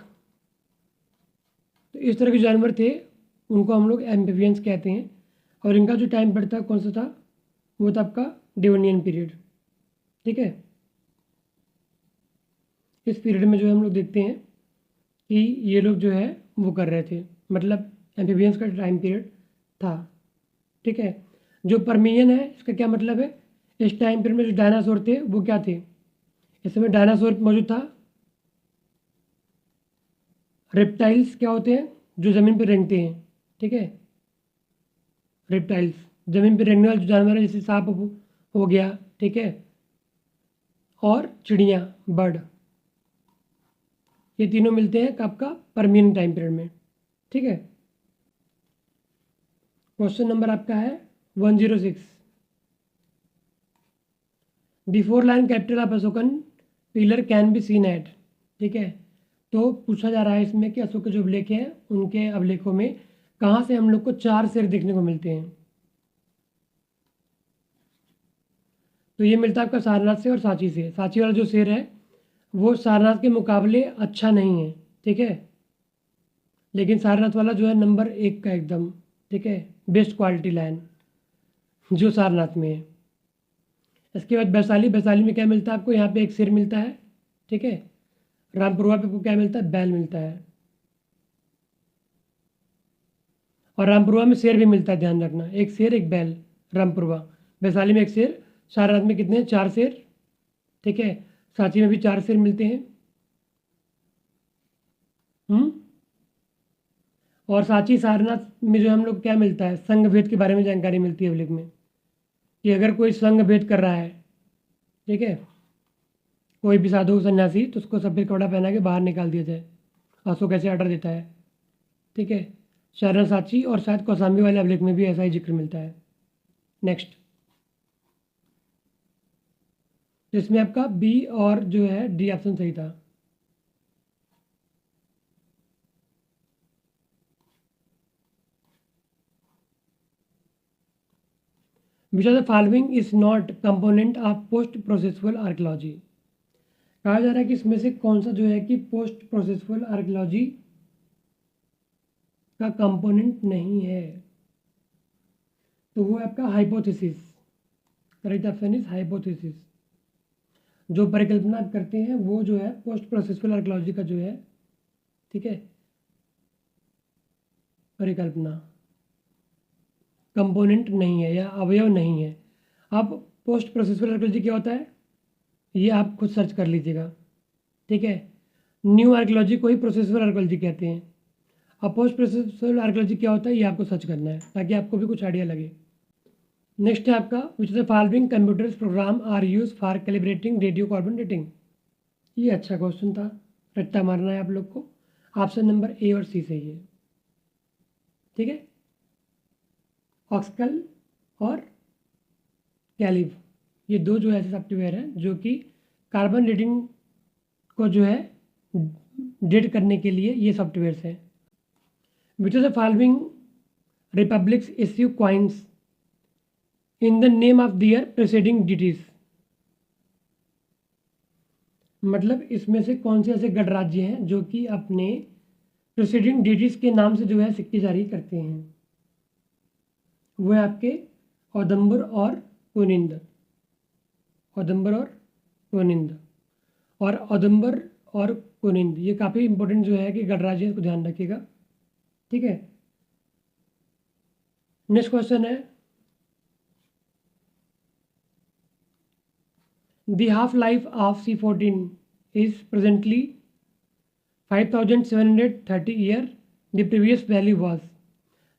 तो इस तरह के जानवर थे, उनको हम लोग एम्फीबियंस कहते हैं। और इनका जो टाइम पड़ता है कौन सा था, वो था आपका डेवोनियन पीरियड। ठीक है, इस पीरियड में जो हम लोग देखते हैं कि ये लोग जो है वो कर रहे थे, मतलब एम्फीबियंस का टाइम पीरियड था। ठीक है, जो परमियन है इसका क्या मतलब है, इस टाइम पीरियड में जो डायनासोर थे वो क्या थे, इस समय डायनासोर मौजूद था। रेप्टाइल्स क्या होते हैं, जो ज़मीन पर रेंगते हैं। ठीक है, रेप्टाइल्स ज़मीन पर रेंगने वाले जो जानवर है, जैसे सांप हो गया। ठीक है, और चिड़िया, बर्ड, ये तीनों मिलते हैं आपका परमियन टाइम पीरियड में। ठीक है, क्वेश्चन नंबर आपका है 106, before line capital of Ashokan pillar can be seen at. ठीक है, तो पूछा जा रहा है इसमें कि अशोक के जो अभिलेख हैं उनके अभिलेखों में कहाँ से हम लोग को 4 शेर देखने को मिलते हैं। तो ये मिलता है आपका सारनाथ से और सांची से। सांची वाला जो शेर है वो सारनाथ के मुकाबले अच्छा नहीं है। ठीक है, लेकिन सारनाथ वाला जो है नंबर 1 का एकदम। ठीक है, बेस्ट क्वालिटी लाइन जो सारनाथ में है। इसके बाद वैशाली, वैशाली में क्या मिलता है आपको, यहाँ पे एक शेर मिलता है। ठीक है, रामपुरवा पे आपको क्या मिलता है, बैल मिलता है। और रामपुरवा में शेर भी मिलता है, ध्यान रखना, एक शेर एक बैल रामपुरवा। वैशाली में एक शेर, सारनाथ में कितने हैं, 4 शेर। ठीक है, सांची में भी 4 शेर मिलते हैं। और सांची सारनाथ में जो हम लोग क्या मिलता है, संघ भेद के बारे में जानकारी मिलती है अभिलेख में, कि अगर कोई संघ भेद कर रहा है, ठीक है, कोई भी साधु सन्यासी, तो उसको सफ़ेद कपड़ा पहना के बाहर निकाल दिया जाए। अशोक ऐसे ऑर्डर देता है। ठीक है, शरण सांची और शायद कौशाम्बी वाले अभिलेख में भी ऐसा ही जिक्र मिलता है। नेक्स्ट, इसमें आपका बी और जो है डी ऑप्शन सही था। Which of the following is not component of post processual archaeology. कहा जा रहा है कि इसमें से कौन सा जो है कि पोस्ट प्रोसेसुअल आर्कियोलॉजी का कंपोनेंट नहीं है। तो वो आपका hypothesis, correct option is hypothesis. जो परिकल्पना आप करते हैं वो जो है पोस्ट प्रोसेसुअल आर्कियोलॉजी का जो है, ठीक है, परिकल्पना कंपोनेंट नहीं है या अवयव नहीं है। अब पोस्ट प्रोसेसुअल आर्कियोलॉजी क्या होता है, ये आप खुद सर्च कर लीजिएगा। ठीक है, न्यू आर्कियोलॉजी को ही प्रोसेसुअल आर्कियोलॉजी कहते हैं। अब पोस्ट प्रोसेसुअल आर्कियोलॉजी क्या होता है, ये आपको सर्च करना है ताकि आपको भी कुछ आइडिया लगे। नेक्स्ट है आपका which the following computers program are use for calibrating radio carbon dating. ये अच्छा क्वेश्चन था, रट्टा मारना है आप लोग को। ऑप्शन नंबर ए और सी सही है। ठीक है, ऑक्सकल और कैलिव, ये दो जो ऐसे सॉफ्टवेयर हैं जो कि कार्बन डेटिंग को जो है डेट करने के लिए ये सॉफ्टवेयर्स हैं। Which of the following republics issue coins in the name of their presiding deities, मतलब इसमें से कौन से ऐसे गणराज्य हैं जो कि अपने प्रेसिडिंग डिटीज के नाम से जो है सिक्के जारी करते हैं। वो है आपके औदुंबर और कुनिंद, औदुंबर और कुनिंद। और औदुंबर और कुनिंद ये काफ़ी इंपॉर्टेंट जो है कि गणराज्य, इसको ध्यान रखिएगा। ठीक है, नेक्स्ट क्वेश्चन है, the half life of C14 is presently 5730 year, the previous value was,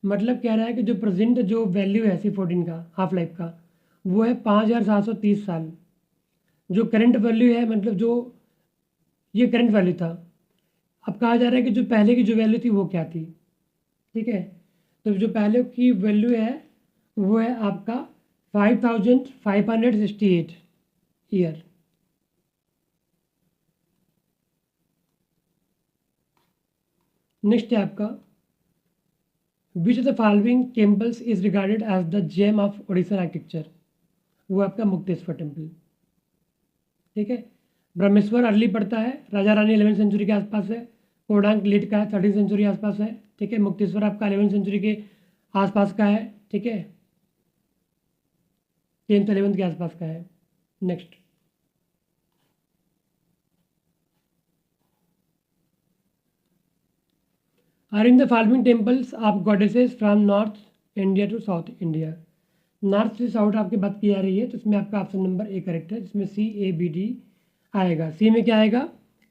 मतलब कह रहा है कि जो प्रेजेंट जो वैल्यू है C14 का हाफ लाइफ का वो है 5730 साल। जो करंट वैल्यू है, मतलब जो ये करंट वैल्यू था, अब कहा जा रहा है कि जो पहले की जो वैल्यू थी वो क्या थी। ठीक है, तो जो पहले की वैल्यू है वो है आपका 5568 ईयर। नेक्स्ट है आपका, which of the following temples is regarded as the gem of Odishan architecture, वो आपका मुक्तेश्वर टेम्पल। ठीक है, ब्रह्मेश्वर अर्ली पड़ता है, राजा रानी 11वीं सेंचुरी के आसपास है, कोडांक लेट का है 13वीं सेंचुरी के आसपास है। ठीक है, मुक्तेश्वर आपका 11वीं सेंचुरी के आसपास का है। ठीक है, 10th 11th के आसपास का है। Next, are in the following temples of goddesses from north India to south India, north से साउथ आपकी बात की जा रही है, तो इसमें आपका ऑप्शन नंबर ए करेक्ट है, जिसमें CABD आएगा। सी में क्या आएगा,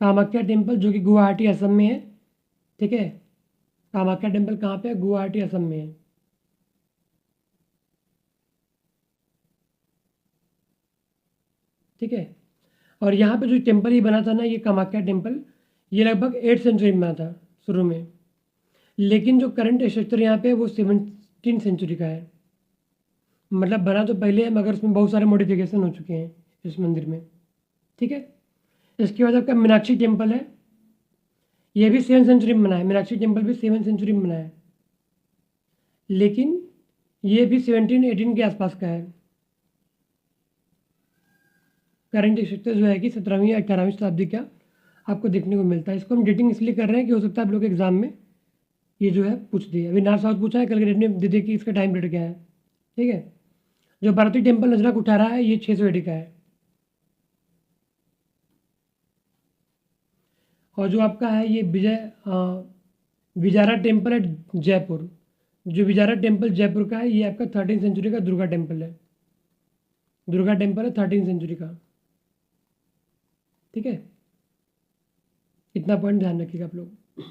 कामाख्या टेम्पल जो कि गुवाहाटी असम में है। ठीक है, कामाख्या टेम्पल कहाँ पे है, गुवाहाटी असम में है। ठीक है, और यहाँ पे जो टेम्पल ये बना था ना, ये कामाख्या टेम्पल, ये लगभग 8th सेंचुरी में बना था शुरू में, लेकिन जो करंट स्ट्रक्चर यहाँ पे है वो 17th सेंचुरी का है। मतलब बना तो पहले है, मगर उसमें बहुत सारे मॉडिफिकेशन हो चुके हैं इस मंदिर में। ठीक है, इसके बाद आपका मीनाक्षी टेम्पल है, ये भी 7th सेंचुरी में बना है, मीनाक्षी टेम्पल भी 7th सेंचुरी में बना है, लेकिन ये भी 1718 के आसपास का है। करंट स्ट्रक्चर जो है कि 17वीं या 18वीं शताब्दी का आपको देखने को मिलता है। इसको हम डेटिंग इसलिए कर रहे हैं कि हो सकता है आप लोग के एग्जाम में ये जो है पूछ दिए, अभी नॉर्थ साउथ पूछा है, कल के डेट में दे दे कि इसका टाइम पीरियड क्या है। ठीक है, जो भारतीय टेम्पल नजरा उठा रहा है ये 600 AD का है। और जो आपका है ये विजारा टेम्पल है जयपुर, जो विजारा टेम्पल जयपुर का है ये आपका 13th सेंचुरी का दुर्गा टेम्पल है। दुर्गा टेम्पल है 13th सेंचुरी का। ठीक है, इतना पॉइंट ध्यान रखिएगा आप लोग।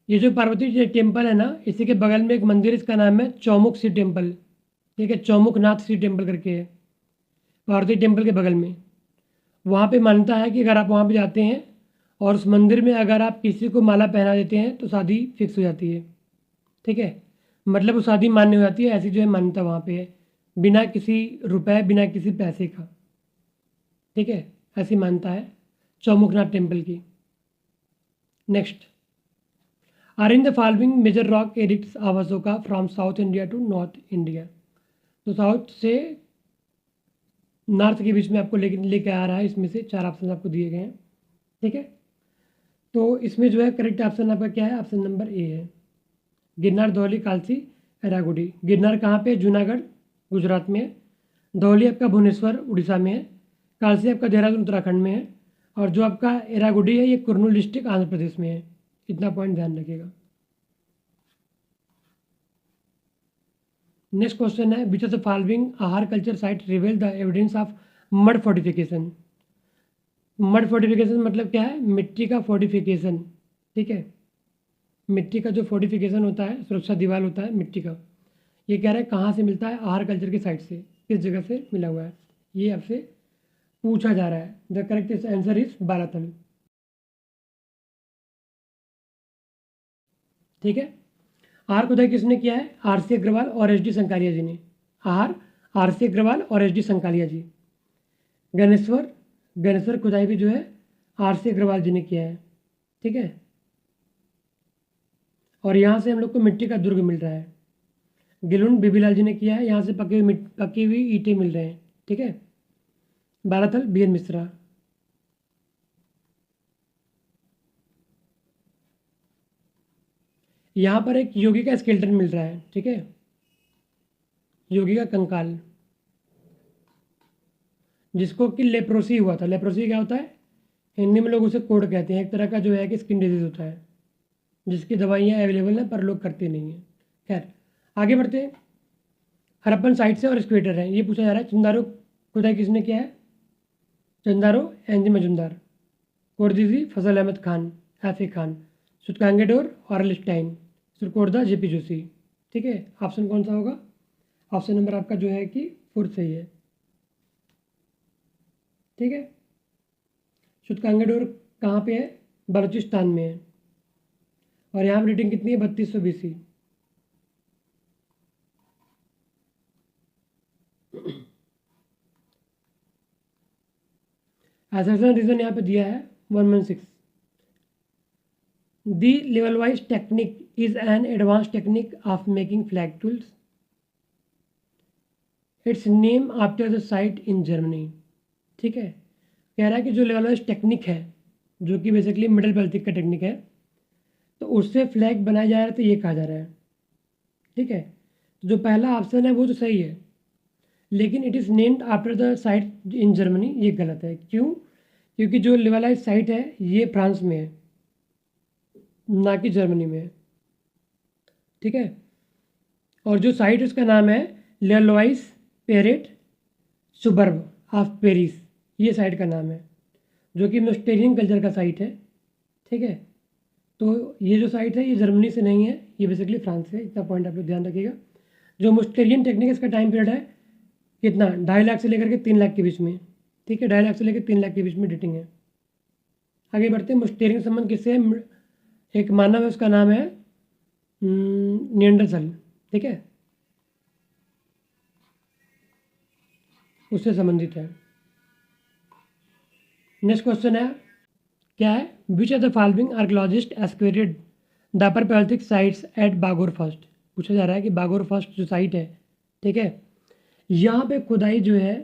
ये जो पार्वती टेम्पल है ना, इसी के बगल में एक मंदिर, इसका नाम है चौमुख सी टेम्पल। ठीक है, चौमुखनाथ सी टेम्पल करके है पार्वती टेम्पल के बगल में। वहाँ पे मान्यता है कि अगर आप वहाँ पे जाते हैं और उस मंदिर में अगर आप किसी को माला पहना देते हैं तो शादी फिक्स हो जाती है। ठीक है, मतलब वो शादी मान्य हो जाती है, ऐसी जो है मान्यता वहाँ पे है, बिना किसी रुपए बिना किसी पैसे का। ठीक है, ऐसी मान्यता है चौमुखनाथ टेम्पल की। Next, are in the following major rock edicts of Ashoka from south India to north India, तो साउथ से नॉर्थ के बीच में आपको लेके आ रहा है, इसमें से 4 ऑप्शन आपको दिए गए हैं। ठीक है, तो इसमें जो है करेक्ट ऑप्शन आपका क्या है, ऑप्शन नंबर ए है, गिरनार, धौली, कालसी, एरागुडी। गिरनार कहाँ पे है, जूनागढ़ गुजरात में है, धौली आपका भुवनेश्वर उड़ीसा में है, कालसी आपका देहरादून उत्तराखंड में है, और जो आपका एरागुडी है ये कुर्नूल डिस्ट्रिक्ट आंध्र प्रदेश में है। इतना पॉइंट ध्यान रखिएगा। नेक्स्ट क्वेश्चन है, विच ऑफ द फॉलोइंग आहार culture site रिवेल the evidence of mud fortification. Mud fortification मतलब क्या है, मिट्टी का फोर्टिफिकेशन। ठीक है, मिट्टी का जो फोर्टिफिकेशन होता है, सुरक्षा दीवार होता है मिट्टी का, ये कह रहा है कहाँ से मिलता है, आहार कल्चर के साइट से, किस जगह से मिला हुआ है। ये आपसे पूछा जा रहा है। The correct answer is Balathal. ठीक है। आहार खुदाई किसने किया है? आर.सी. अग्रवाल और एच.डी. संकालिया जी ने। आहार आर.सी. अग्रवाल और एच.डी. संकालिया जी। गणेश्वर गणेश्वर खुदाई भी जो है आर.सी. अग्रवाल जी ने किया है। ठीक है। और यहाँ से हम लोग को मिट्टी का दुर्ग मिल रहा है। गिलुंड बीबीलाल जी ने किया है। यहाँ से पकी हुई ईंटें मिल रहे हैं। ठीक है। बालाथल बी.एन. मिश्रा। यहाँ पर एक योगी का स्केलेटन मिल रहा है। ठीक है। योगी का कंकाल, जिसको कि लेप्रोसी हुआ था। लेप्रोसी क्या होता है? हिंदी में लोग उसे कोढ़ कहते हैं। एक तरह का जो है कि स्किन डिजीज होता है, जिसकी दवाइयाँ अवेलेबल हैं पर लोग करते नहीं हैं। खैर, आगे बढ़ते हैं। हड़प्पन साइट से और स्क्वेटर है। ये पूछा जा रहा है चंदारो खुदाई किसने किया है? चंदारो N G Majumdar. कोरदीजी Fazal Ahmad Khan, F A Khan. Sutkagen Dor ऑरलिस्टाइन। सुरकोर्दा JP Joshi. ठीक है। ऑप्शन कौन सा होगा? ऑप्शन नंबर आपका जो है कि 4 सही है। ठीक है। सुतकांगेडोर कहाँ पे है? बलूचिस्तान में है। और यहाँ रेटिंग कितनी है? 3200 BC। एसेशन रीजन यहाँ पे दिया है 116। The Levallois technique is an advance technique of making flake tools. It's name after the site in Germany. ठीक है। कह रहा है कि जो लेवल वाइज टेक्निक है, जो कि बेसिकली मिडल बेल्थिक का टेक्निक है, तो उससे फ्लैग बनाया जा रहा है, तो ये कहा जा रहा है। ठीक है। तो जो पहला ऑप्शन है वो तो सही है, लेकिन it is named after the site in Germany, ये गलत है। क्यों? क्योंकि जो लेवलाइज साइट है ये फ्रांस में है, ना कि जर्मनी में है। ठीक है। और जो साइट है उसका नाम है लेवलवाइज पेरेट सुबर्ब ऑफ पेरिस, ये साइट का नाम है, जो कि मोस्टेरियन कल्चर का साइट है। ठीक है। तो ये जो साइट है ये जर्मनी से नहीं है, ये बेसिकली फ्रांस से है। इतना पॉइंट आप लोग ध्यान रखिएगा। जो मोस्टेरियन टेक्निक है इसका टाइम पीरियड है कितना? 2.5 लाख से लेकर के 3 लाख के बीच में। ठीक है। 2.5 लाख से लेकर 3 लाख के बीच में डेटिंग है। आगे बढ़ते हैं। मोस्टेरियन संबंध किससे है? एक मानव है, उसका नाम है नियंडरथल। ठीक है। उससे संबंधित है। नेक्स्ट क्वेश्चन है, क्या है? Which of the following archaeologist excavated the upper Palaeolithic sites at Bagor first. पूछा जा रहा है कि बागोर फर्स्ट जो साइट है, ठीक है, यहाँ पे खुदाई जो है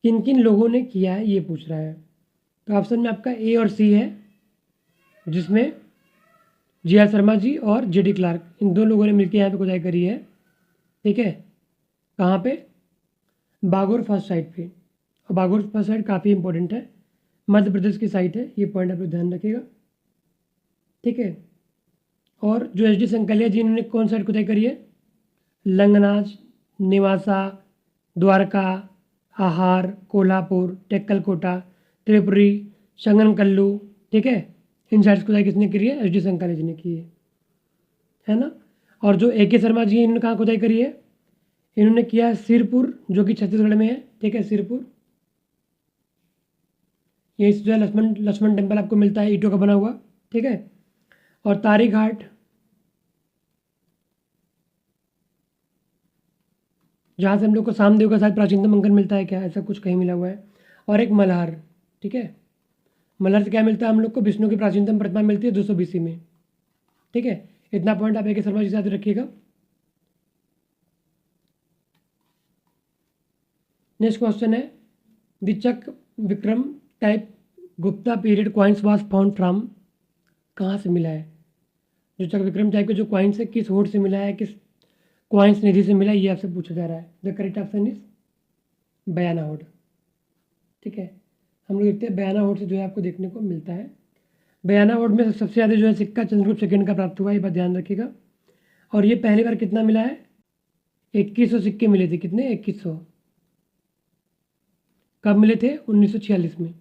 किन किन लोगों ने किया है, ये पूछ रहा है। तो ऑप्शन में आपका ए और सी है, जिसमें जी.आर. शर्मा जी और जे.डी. क्लार्क, इन दो लोगों ने मिलकर यहाँ पे खुदाई करी है। ठीक है। कहाँ पे? बागोर फर्स्ट साइट पे। और बागोर फर्स्ट साइट काफ़ी इंपॉर्टेंट है, मध्य प्रदेश की साइट है, ये पॉइंट आप लोग ध्यान रखिएगा। ठीक है। और जो एच.डी. संकलिया जी, इन्होंने कौन साइट खुदाई करी है? लंगनाज, निवासा, द्वारका, आहार, कोल्हापुर, टेक्कलकोटा, त्रिपुरी, संगनकल्लू। ठीक है। इन साइट्स खुदाई किसने करी है? एच.डी. संकालिया जी ने की है ना। और जो ए.के. शर्मा जी, इन्होंने कहाँ खुदाई करी है? इन्होंने किया है सिरपुर, जो कि छत्तीसगढ़ में है। ठीक है। सिरपुर, यहीं से जो है लक्ष्मण टेम्पल आपको मिलता है, ईंटों का बना हुआ। ठीक है। और तारी घाट, जहाँ से हम लोग को सामदेव का शायद प्राचीनतम अंकन मिलता है, क्या ऐसा कुछ कहीं मिला हुआ है। और एक मल्हार। ठीक है। मल्हार से क्या मिलता है हम लोग को? विष्णु की प्राचीनतम प्रतिमा मिलती है 200 BC में। ठीक है। इतना पॉइंट आप ए.के. शर्मा जी साथ रखिएगा। नेक्स्ट क्वेश्चन है, the Chakra Vikram type Gupta period coins was found from. कहाँ से मिला है? जो चक विक्रम टाइप के जो कॉइन्स है, किस होड़ से मिला है, किस कॉइन्स निधि से मिला है, ये आपसे पूछा जा रहा है। द करेक्ट ऑप्शन इज बयाना होड़। ठीक है। हम लोग देखते हैं बयाना होड़ से जो है आपको देखने को मिलता है। बयाना होड़ में सबसे ज़्यादा जो है सिक्का चंद्रगुप्त सेकंड का प्राप्त हुआ, ये बात ध्यान रखिएगा। और ये पहली बार कितना मिला है? 2100 सिक्के मिले थे। कितने? 2100। कब मिले थे? 1946 में।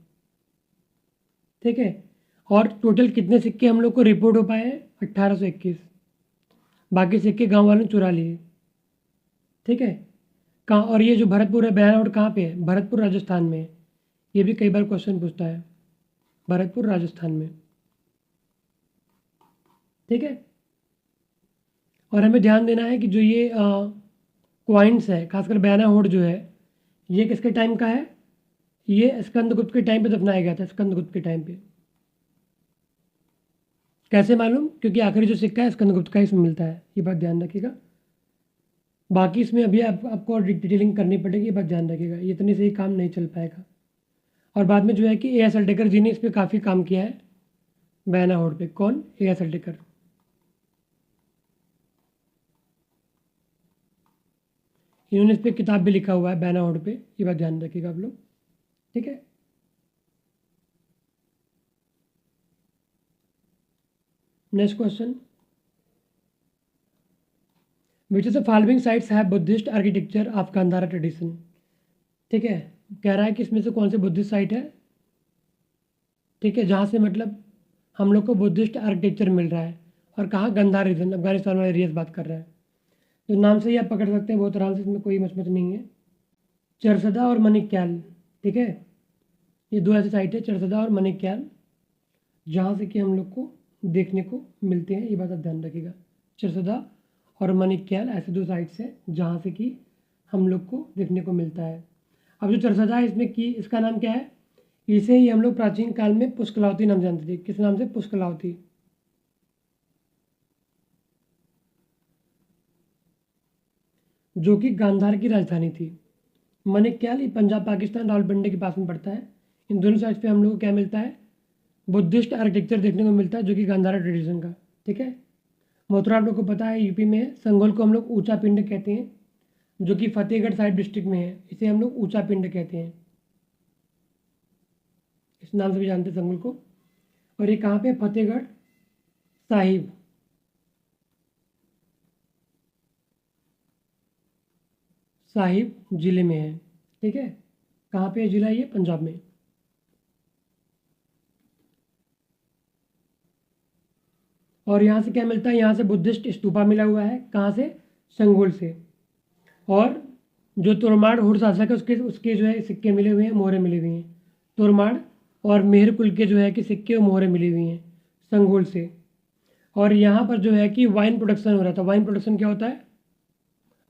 ठीक है। और टोटल कितने सिक्के हम लोग को रिपोर्ट हो पाए हैं? 1821। बाकी सिक्के गांव वालों ने चुरा लिए। ठीक है। कहाँ? और ये जो भरतपुर है, बयाना होड़ कहाँ पे है? भरतपुर राजस्थान में है। ये भी कई बार क्वेश्चन पूछता है, भरतपुर राजस्थान में। ठीक है, और हमें ध्यान देना है कि जो ये क्वाइंट्स है, खासकर बयाना होड़ जो है, ये किसके टाइम का है? ये स्कंदगुप्त के टाइम पे दफनाया गया था, स्कंदगुप्त के टाइम पे। कैसे मालूम? क्योंकि आखिरी जो सिक्का है स्कंदगुप्त का इसमें मिलता है, ये बात ध्यान रखिएगा। बाकी इसमें अभी आपको और डिटेलिंग करनी पड़ेगी, ये बात ध्यान रखिएगा, ये इतनी सही काम नहीं चल पाएगा। और बाद में जो है कि A.S. अल्टेकर जी ने इस पर काफ़ी काम किया है, बयाना होड़ पे। कौन? A.S. अल्टेकर। इन्होंने इस पर किताब भी लिखा हुआ है बयाना होड़ पे, ये बात ध्यान रखिएगा आप लोग। ठीक है, next question, which is the following sites have Buddhist architecture of Gandhara tradition. ठीक है, कह रहा है कि इसमें से कौन से बुद्धिस्ट साइट है, ठीक है, जहाँ से मतलब हम लोग को बुद्धिस्ट आर्किटेक्चर मिल रहा है। और कहाँ? गंधार रीजन, अफगानिस्तान वाले एरिया से बात कर रहा है। तो नाम से ही आप पकड़ सकते हैं बहुत आराम से, इसमें कोई मचमच नहीं है। चरसदा और मनिक्याल, ठीक है, ये दो ऐसे साइट है, चरसदा और मनिक्याल, जहाँ से कि हम लोग को देखने को मिलते हैं, ये बात आप ध्यान रखिएगा। चरसदा और मनिक्याल ऐसे दो साइट्स हैं जहाँ से कि हम लोग को देखने को मिलता है। अब जो चरसदा है इसमें कि इसका नाम क्या है? इसे ही हम लोग प्राचीन काल में पुष्कलावती नाम जानते थे। किस नाम से? पुष्कलावती। जो कि गांधार की राजधानी थी। मनिक्याल ये पंजाब पाकिस्तान रावलपिंडी के पास में पड़ता है। इन दोनों साइड पे हम लोग को क्या मिलता है? बुद्धिस्ट आर्किटेक्चर देखने को मिलता है, जो कि गांधारा ट्रेडिशन का। ठीक है, मथुरा आप लोग को पता है यूपी में है। संगोल को हम लोग ऊंचा पिंड कहते हैं, जो कि फतेहगढ़ साहिब डिस्ट्रिक्ट में है, इसे हम लोग ऊंचा पिंड कहते हैं, इस नाम से भी जानते हैं संगोल को। और ये कहाँ पे? फतेहगढ़ साहिब, साहिब जिले में है। ठीक है, कहाँ पे है जिला? ये पंजाब में। और यहाँ से क्या मिलता है? यहाँ से बुद्धिस्ट स्तूपा मिला हुआ है। कहाँ से? संगोल से। और जो तोरमाड़ हुड़ शासक है उसके उसके जो है सिक्के मिले हुए हैं, मोहरें मिली हुई हैं। तोरमाड़ और मेहर कुल के जो है कि सिक्के और मोहरें मिली हुई हैं संगोल से। और यहाँ पर जो है कि वाइन प्रोडक्शन हो रहा था। वाइन प्रोडक्शन क्या होता है?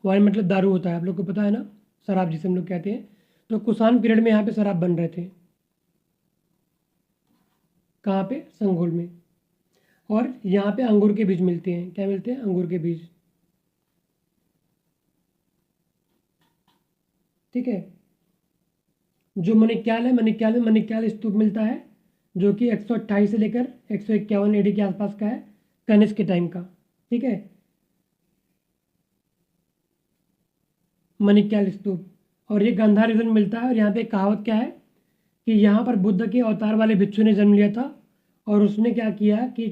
वाइन मतलब दारू होता है, आप लोग को पता है ना, शराब जिसे हम लोग कहते हैं। तो कुषाण पीरियड में यहाँ पे शराब बन रहे थे। कहाँ पे? संगोल में। और यहाँ पे अंगूर के बीज मिलते हैं। क्या मिलते हैं? अंगूर के बीज। ठीक है, जो मनिक्याल है, मनिक्याल में मनिक्याल स्तूप मिलता है, जो कि 128 से लेकर 151 AD के आसपास का है, कनिष्क के टाइम का। ठीक है, मनिक्याल स्तूप। और ये गांधार रीजन मिलता है। और यहाँ पे एक कहावत क्या है कि यहाँ पर बुद्ध के अवतार वाले भिक्षु ने जन्म लिया था, और उसने क्या किया कि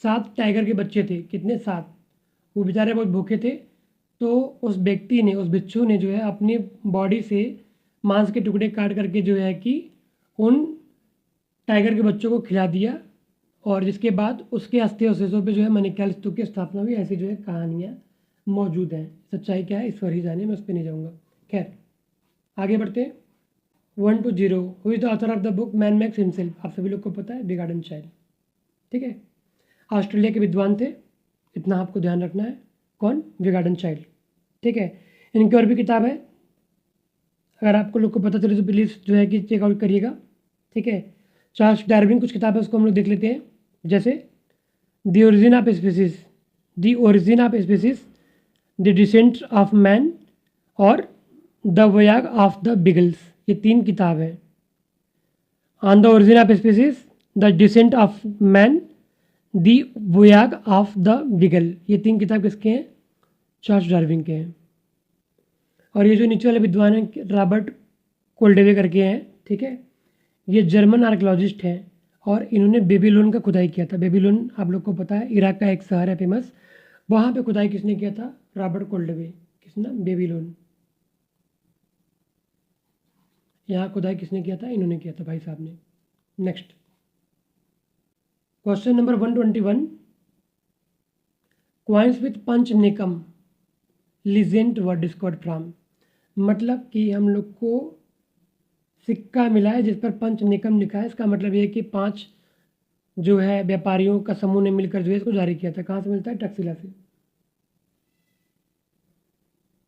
7 टाइगर के बच्चे थे। कितने? 7। वो बेचारे बहुत भूखे थे, तो उस व्यक्ति ने, उस भिक्षु ने जो है अपनी बॉडी से मांस के टुकड़े काट करके जो है कि उन टाइगर के बच्चों को खिला दिया। और जिसके बाद उसके अस्थि अवशेषों पे जो है मनिक्याल स्तूप की स्थापना हुई। ऐसी जो है कहानियाँ मौजूद हैं। सच्चाई क्या है ईश्वर ही जाने, मैं उस पर नहीं जाऊँगा। खैर, आगे बढ़ते हैं। 1-0, who is the author of the book man makes himself. आप सभी लोग को पता है, विगार्डन चाइल्ड। ठीक है, ऑस्ट्रेलिया के विद्वान थे, इतना आपको ध्यान रखना है। कौन? विगार्डन चाइल्ड। ठीक है, इनकी और भी किताब है, अगर आपको लोग को पता चले तो प्लीज़ जो है कि चेकआउट करिएगा। ठीक है, चार्ल्स डार्विन कुछ किताब है, उसको हम लोग देख लेते हैं। जैसे the origin of species, the origin of species, the descent of man, और the voyage of the Beagles. ये 3 किताब है। On the origin of species, the descent of man, the voyage of the Beagle. ये 3 किताब किसके हैं? चार्ल्स डार्विन के हैं। और ये जो नीचे वाले विद्वान हैं, रॉबर्ट कोल्डेवे करके हैं। ठीक है, ये जर्मन आर्कियोलॉजिस्ट हैं, और इन्होंने बेबीलोन का खुदाई किया था। बेबीलोन आप लोग को पता है, इराक का एक शहर है फेमस, वहाँ पे खुदाई किसने किया था? रॉबर्ट कोल्डेवे। किसने? बेबीलोन। यहाँ खुदाई किसने किया था? इन्होंने किया था, भाई साहब ने। Next question number 121, coins with Pancha Nekama legend were discovered from. मतलब कि हम लोग को सिक्का मिला है जिस पर पंच निकम लिखा है। इसका मतलब ये है कि 5 जो है व्यापारियों का समूह ने मिलकर जो है इसको जारी किया था। कहाँ से मिलता है? तक्षशिला से।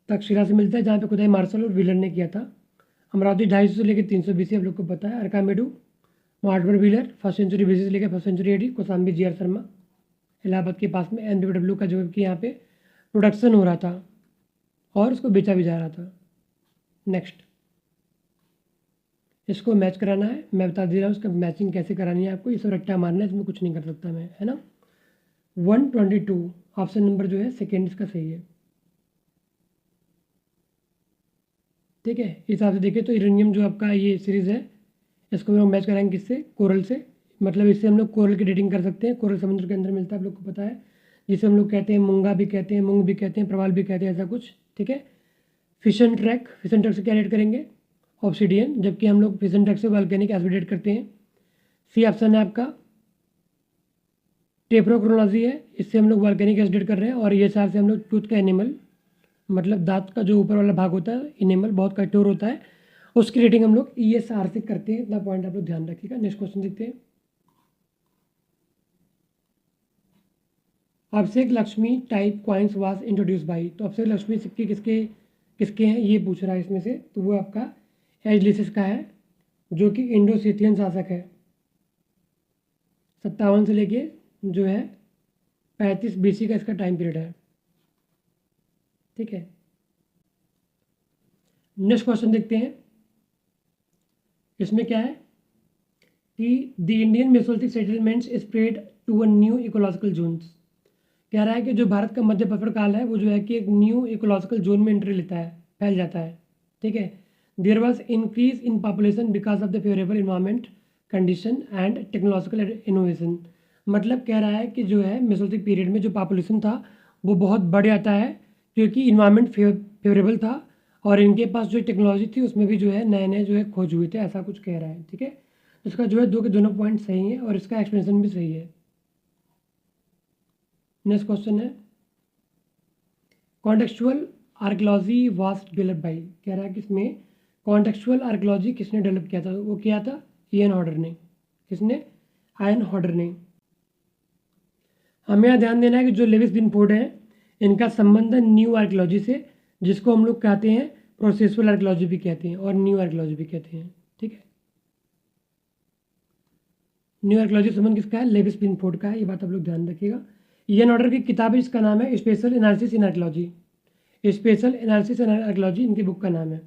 तक्षशिला से मिलता है, जहाँ पे खुदाई मार्शल और व्हीलर ने किया था। अमरावती 250 से लेकर 300 BC आप लोग को पता है। Arikamedu Mortimer Wheeler first century BC से लेकर first century AD। Kosambi GR Sharma Allahabad के पास में NPW का जो कि यहाँ पे प्रोडक्शन हो रहा था और उसको बेचा भी जा रहा था। नेक्स्ट, इसको मैच कराना है, मैं बता दे रहा हूँ इसका मैचिंग कैसे करानी है आपको। ये सब रट्टा मारना है, इसमें कुछ नहीं कर सकता मैं, है ना। 122 ऑप्शन नंबर जो है सेकेंड इसका सही है। ठीक है, इस हिसाब से देखिए तो यूरेनियम जो आपका ये सीरीज़ है इसको हम लोग मैच कराएंगे किससे? कोरल से। मतलब इससे हम लोग कोरल की डेटिंग कर सकते हैं। कोरल समुद्र के अंदर मिलता है, आप लोग को पता है, जिसे हम लोग कहते हैं मूंगा भी कहते हैं, मूंग भी कहते हैं, प्रवाल भी कहते हैं, ऐसा कुछ। ठीक है, फिशन ट्रैक से क्या डेट करेंगे? ऑब्सिडियन, जबकि हम लोग फिशन ट्रैक से वॉल्केनिक एसिड डेट करते हैं। सी ऑप्शन है आपका टेप्रोक्रोनोलॉजी है, इससे हम लोग वॉल्केनिक एसिड डेट कर रहे हैं। और ये सार से हम लोग टूथ का एनिमल, मतलब दांत का जो ऊपर वाला भाग होता है इनेमल बहुत कठोर होता है, उसकी रेटिंग हम लोग ESR से करते हैं। इतना पॉइंट आप लोग ध्यान रखिएगा। नेक्स्ट क्वेश्चन देखते हैं। Abhishek Lakshmi type coins was introduced by, तो अभिषेक लक्ष्मी सिक्के किसके किसके हैं ये पूछ रहा है इसमें से। तो वो आपका एजलिसिस का है, जो कि इंडोसिथियन शासक है। 57 से लेके जो है 35 BC का इसका टाइम पीरियड है। ठीक है, नेक्स्ट क्वेश्चन देखते हैं। इसमें क्या है कि the Indian mesolithic settlements spread to a new ecological zones. कह रहा है कि जो भारत का मध्य प्रफर काल है वो जो है कि एक न्यू इकोलॉजिकल जोन में एंट्री लेता है, फैल जाता है। ठीक है, there was increase in population because of the favourable environment condition and technological innovation. मतलब कह रहा है कि जो है मेसोलिथिक पीरियड में जो पॉपुलेशन था वो बहुत बढ़ जाता है क्योंकि इन्वायरमेंट फेवरेबल था और इनके पास जो टेक्नोलॉजी थी उसमें भी जो है नए नए जो है खोज हुए थे, ऐसा कुछ कह रहा है। ठीक है, इसका जो है दो के दोनों पॉइंट सही है और इसका एक्सप्लेनेशन भी सही है। नेक्स्ट क्वेश्चन है contextual archaeology was develop by. कह रहा है कि इसमें कॉन्टेक्चुअल आर्कियोलॉजी किसने डेवलप किया था? वो किया था इयन हॉडर ने। किसने? आयन हॉडर ने। हमें यहाँ ध्यान देना है कि जो लेविस बिनफोर्ड है इनका संबंध है न्यू आर्कियोलॉजी से, जिसको हम लोग कहते हैं प्रोसेसुअल आर्कियोलॉजी भी कहते हैं और न्यू आर्कियोलॉजी भी कहते हैं। ठीक है, न्यू आर्कियोलॉजी संबंध किसका है? लेविस बिनफोर्ड का है, ये बात आप लोग ध्यान रखिएगा। इयन हॉडर की किताब है जिसका नाम है special analysis in archaeology. Special analysis in archaeology इनकी बुक का नाम है।